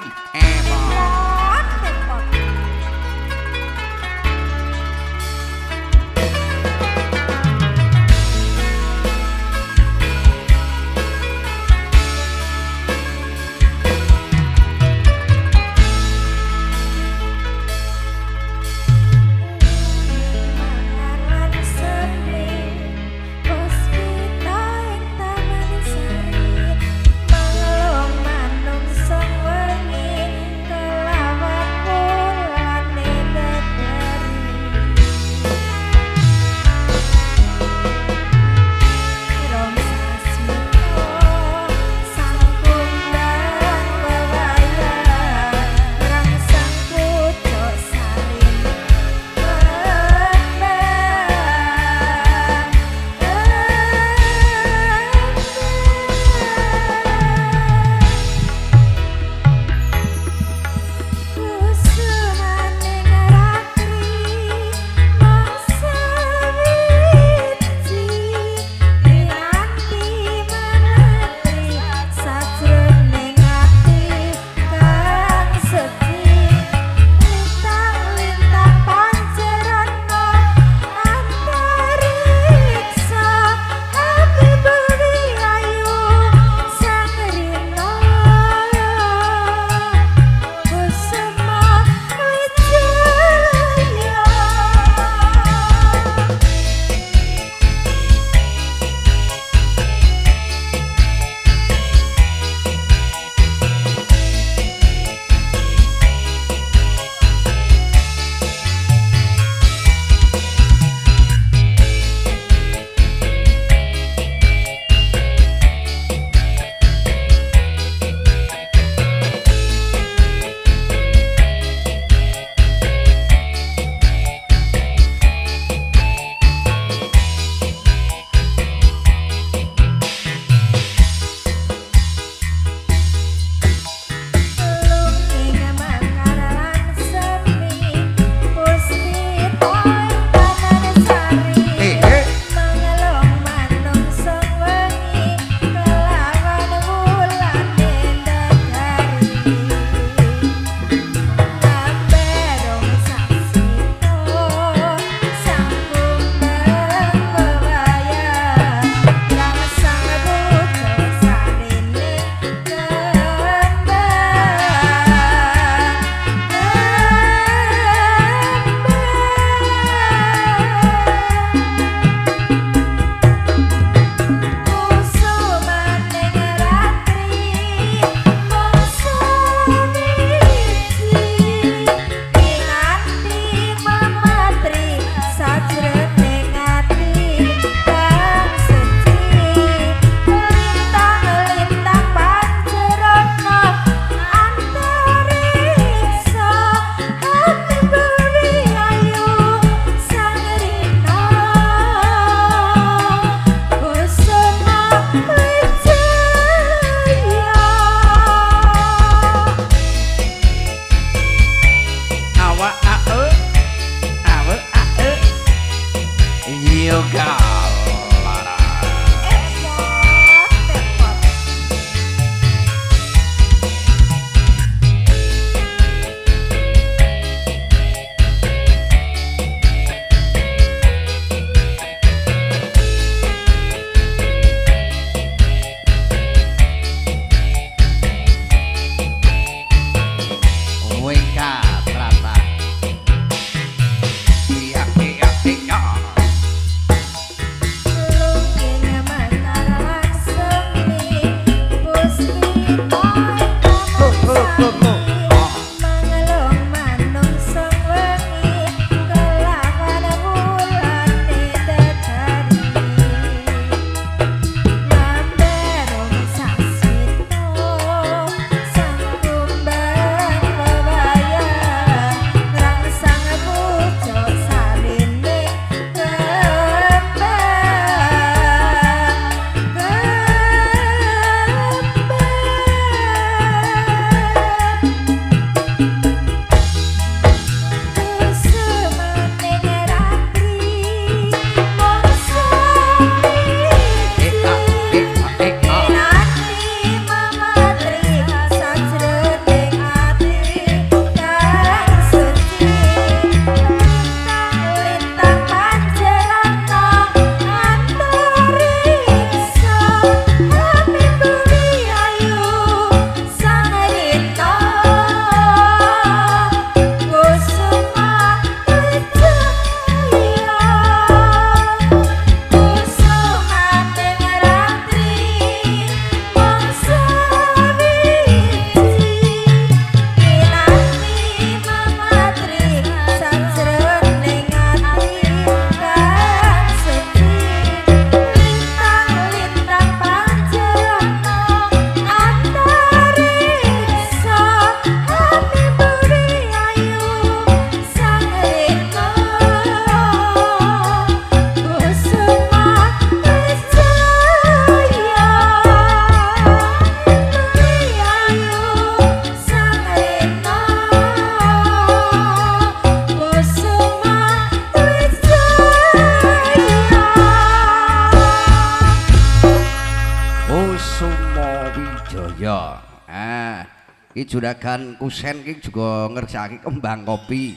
Ki juragan kusen ki juga ngerjakake kembang kopi.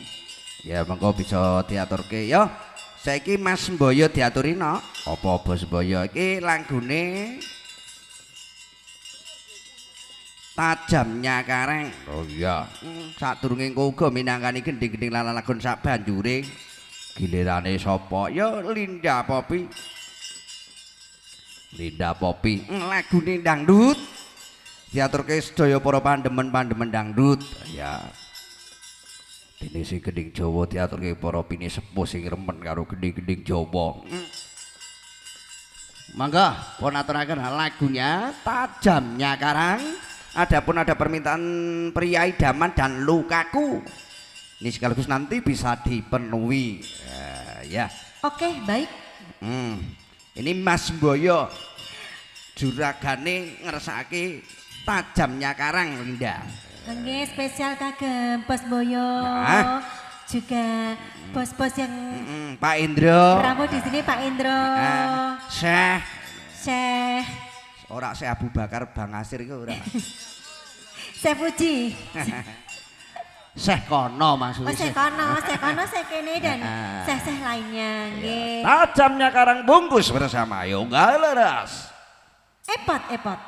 Ya mengko bisa diaturke ya. Saiki Mas Mboyo diaturi no. Apa Bos Mboyo iki lagune Tajamnya Karang. Oh iya. Sadurunge engko uga minangkani gending-gending lan lagun sak banjure. Gilirane sapa? Ya Linda Popi. Linda Popi. Lagune dangdut. Diaturke sedaya para pandemen-pandemen dangdut. Ya. Dene si gending Jawa diaturke para pini sepuh sing remen karo gending-gending Jawa. Mangga pun aturaken lagunya Tajamnya Karang. Adapun ada permintaan pria idaman dan lukaku. Ini sekaligus nanti bisa dipenuhi. Ya. Oke, baik. Ini Mas Mboyo juragane ngersakake Tajamnya Karang Linda. Nggih, spesial kagem Bos Boyo. Juga bos-bos yang Pak Indro. ramu di sini Pak Indro. Syekh. Ora Syekh Abu Bakar Bang Asir iku ora. Syekh Puji. Syekh kono maksudnya. Oh, Syekh kono, Syekh kene dan Syekh lainnya. Nggih. Tajamnya Karang bungkus bersama Yoga Leras. Epot.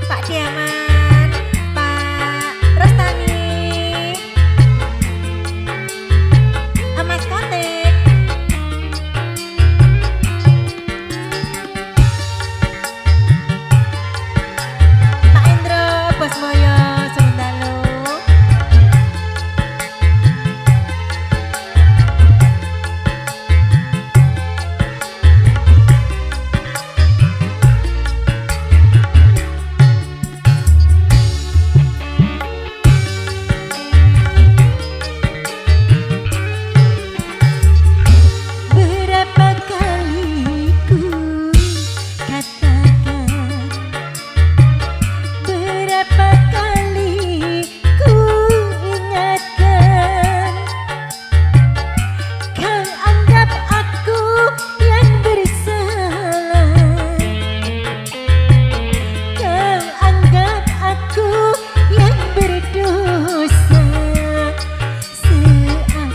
Pak Diaman, Pak Rostani, Mas Kotek. Pak Indro, Bos Moyo, Sundalu. Berapa kali ku katakan, berapa kali ku ingatkan, kau anggap aku yang bersalah, kau anggap aku yang berdosa, seakan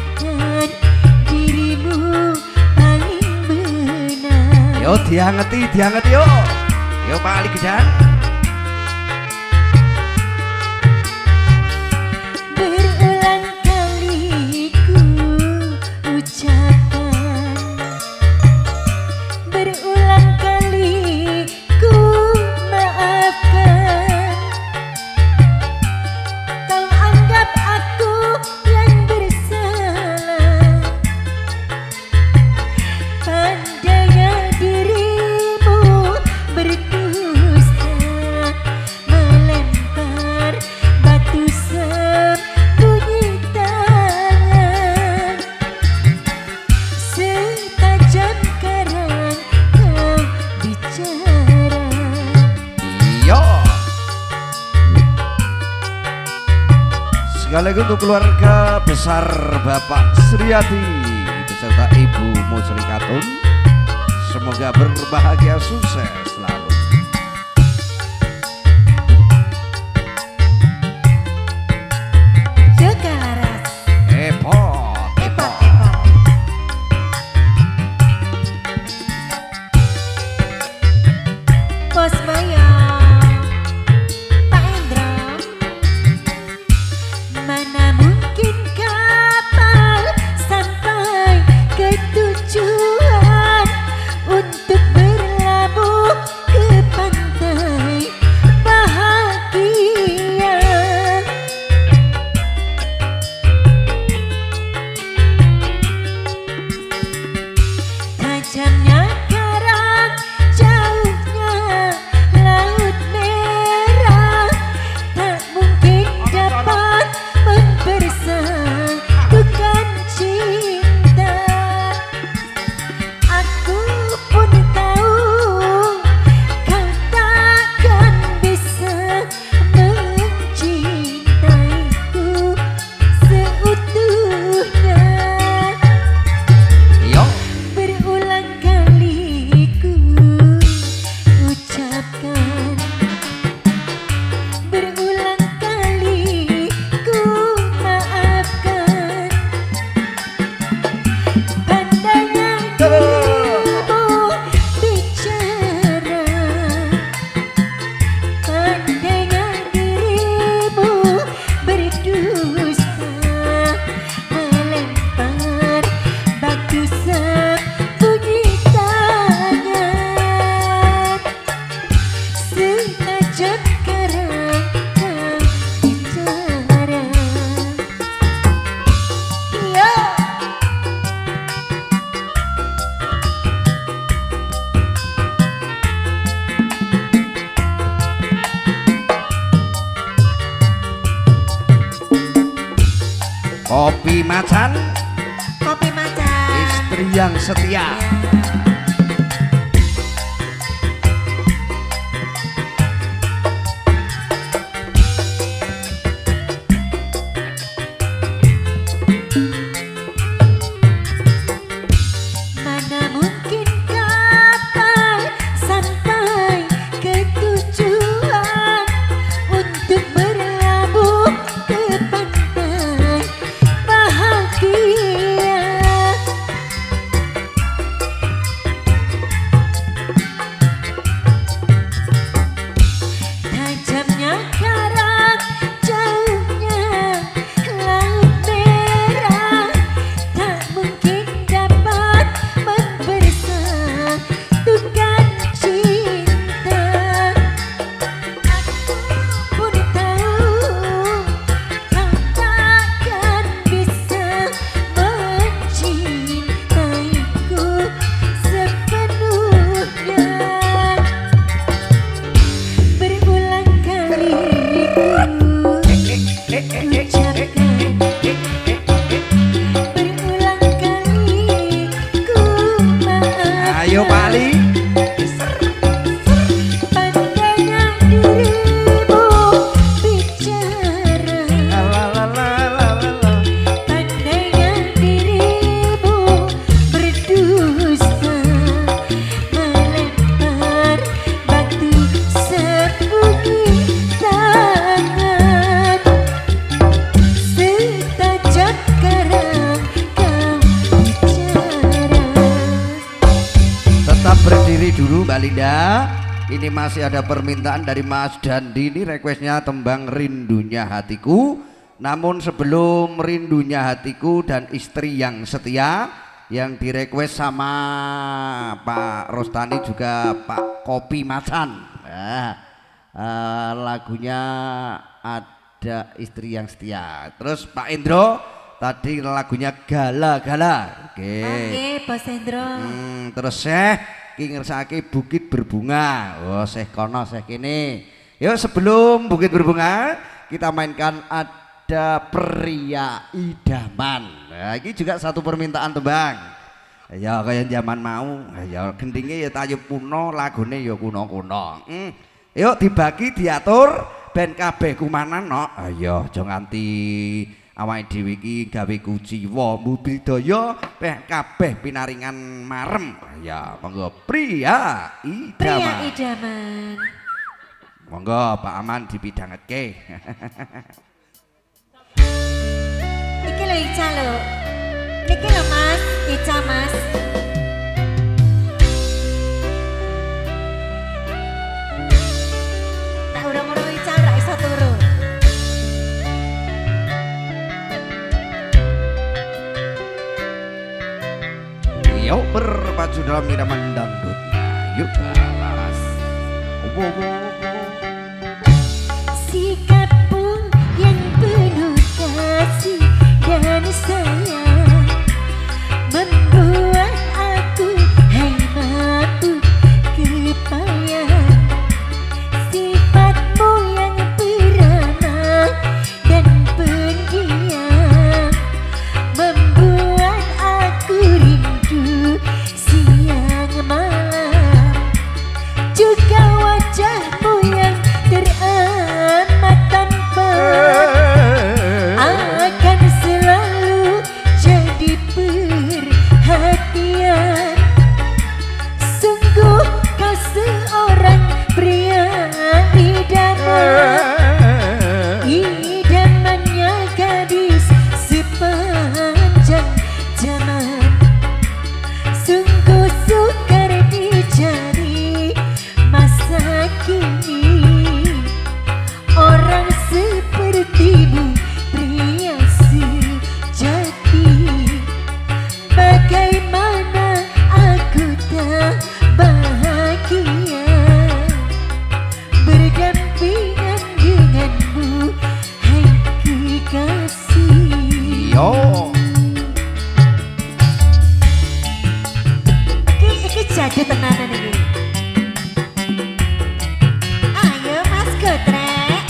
dirimu paling benar. Yo diangeti yo. Yo Pak Ali Gedang. Berulang kali ku ucapkan, berulang kali ku maafkan, kau anggap aku yang bersalah, pandainya dirimu berdusta, melempar batu sembunyi tangan, setajam karang kau bicara. Iya. Sekaligus untuk keluarga besar Bapak Sriati beserta Ibu Musri Katun. Semoga berbahagia sukses selalu. Jaga laras. Epot. Bos Maya, Pak Indro, mana mungkin kapal sampai ke tujuan untuk berlabuh macan, Kopi macan. istri yang setia. Mana mungkin kapal sampai ke tujuan untuk berlabuh ke pantai bahagia. Tajamnya karang, jauhnya laut merah, tak mungkin dapat mempersatukan cinta. Aku pun tahu kau takkan bisa mencintaiku sepenuhnya. Berulang kali ku ucapkan, berulang kali ku maafkan. Ayo Pali. Pandainya dirimu bicara, Lalalalalalala. pandainya dirimu berdusta, melempar batu sembunyi tangan, setajam karang kau bicara. Tetap berdiri dulu Mbak Linda. Ini masih ada permintaan dari Mas Dandi. Ini requestnya tembang Rindunya Hatiku. Namun sebelum Rindunya Hatiku dan Istri yang Setia yang direquest sama Pak Rostani juga Pak Kopi Macan. Lagunya ada Istri yang Setia. Terus Pak Indro tadi lagunya Gala-Gala. Oke. Oke, Bos Hendro. Terus ki ngersake Bukit Berbunga. Oh, seh kono seh kene. Yuk sebelum Bukit Berbunga kita mainkan ada Pria Idaman. Nah, ini juga satu permintaan tembang. Ya kayak zaman mau, ya gendingnya ya tayub kuno, lagune ya kuno-kuno. Yuk dibagi diatur ben kabeh kumanan no. Ayo aja nganti awake dhewe iki gawe kuciwa budidaya peh kabeh pinaringan marem. Ya monggo Pria Idaman. Pria Idaman. Monggo Pak Aman dipidhangetke. Iki lho Ica lho. Niki lho Mas, Ica Mas. Tak urung-urung Ica ora iso turu. Yuk berpacu dalam irama dangdutnya. Yuk balas. Wo, wo, wo. Sikapmu yang penuh kasih dan sayang membuat aku hai mampu kepayang. Sifatmu yang peramah dan pendiam membuat aku rindu siang malam. Juga wajahmu yang teramat tampan akan selalu jadi perhatian. Sungguh kau seorang pria idaman, idamannya gadis sepanjang zaman. Sungguh sukar dicari masa kini orang sepertimu, pria sejati. Bagaimana aku tak bahagia berdampingan denganmu, hai kekasih. Yo. Iki jadi tenanan iki. Ayo Mas Gotrek.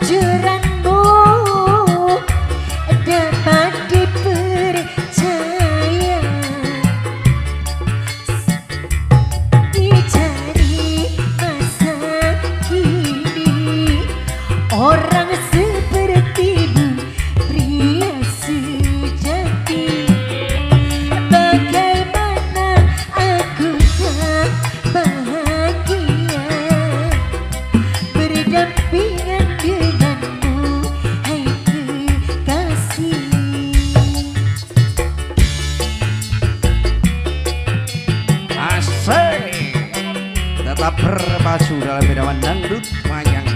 kejujuranmu dapat dipercaya. Dicari masa kini orang sepertimu, pria sejati. Bagaimana aku tak bahagia berdampingan denganmu, hai kekasih. Asik. Tetap berpacu dalam irama dangdut wayang.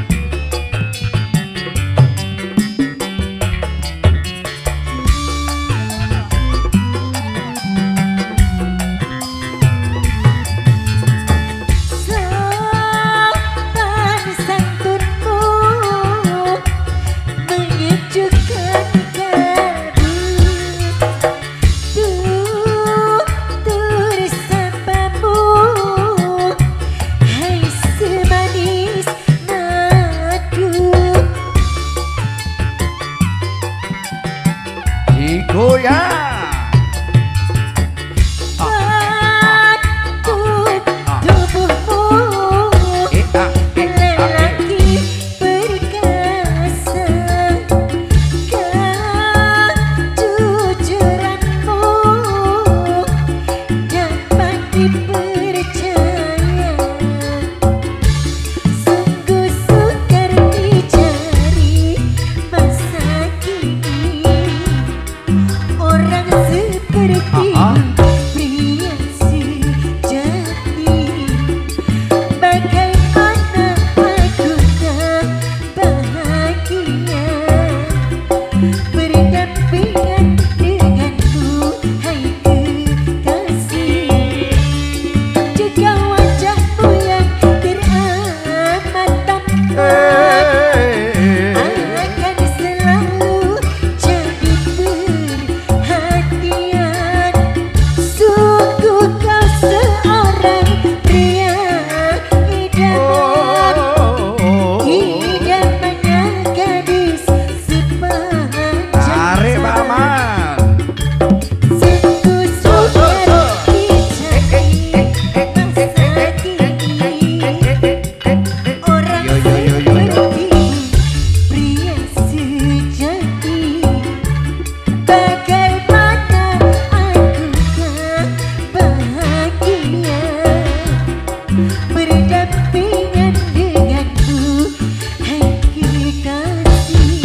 Sopan santunmu menyejukkan kalbu. Tutur sapamu, hai semanis madu. Digoyang. Tubuhmu lelaki perkasa, kejujuranmu dapat dipercaya. Sungguh sukar dicari masa kini orang sepertimu, pria sejati. Bagaimana aku tak bahagia berdampingan denganmu, hai kekasih. Juga wajahmu yang teramat tampan akan selalu jadi perhatian. Sungguh kau seorang pria idamannya gadis sepanjang Tarik zaman. paman. Sungguh sukar dicari masa kini orang Yo, yo, yo, yo, yo. sepertimu, pria sejati. Bagaimana aku tak bahagia berdampingan denganmu, hai kekasih.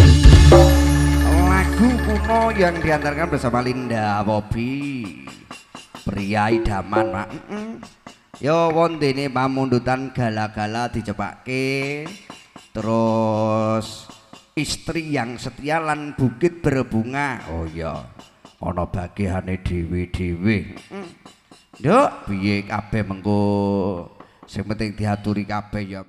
Lagu kuno yang diantarkan bersama Linda Bobby, pria idaman mak. Yo wondene pamundutan gala-gala dicepake, terus istri yang setia lan bukit berbunga. Oh iya, ana bagihane dhewe-dhewe. Nduk piye kabeh mengko sing penting diaturi kabeh ya.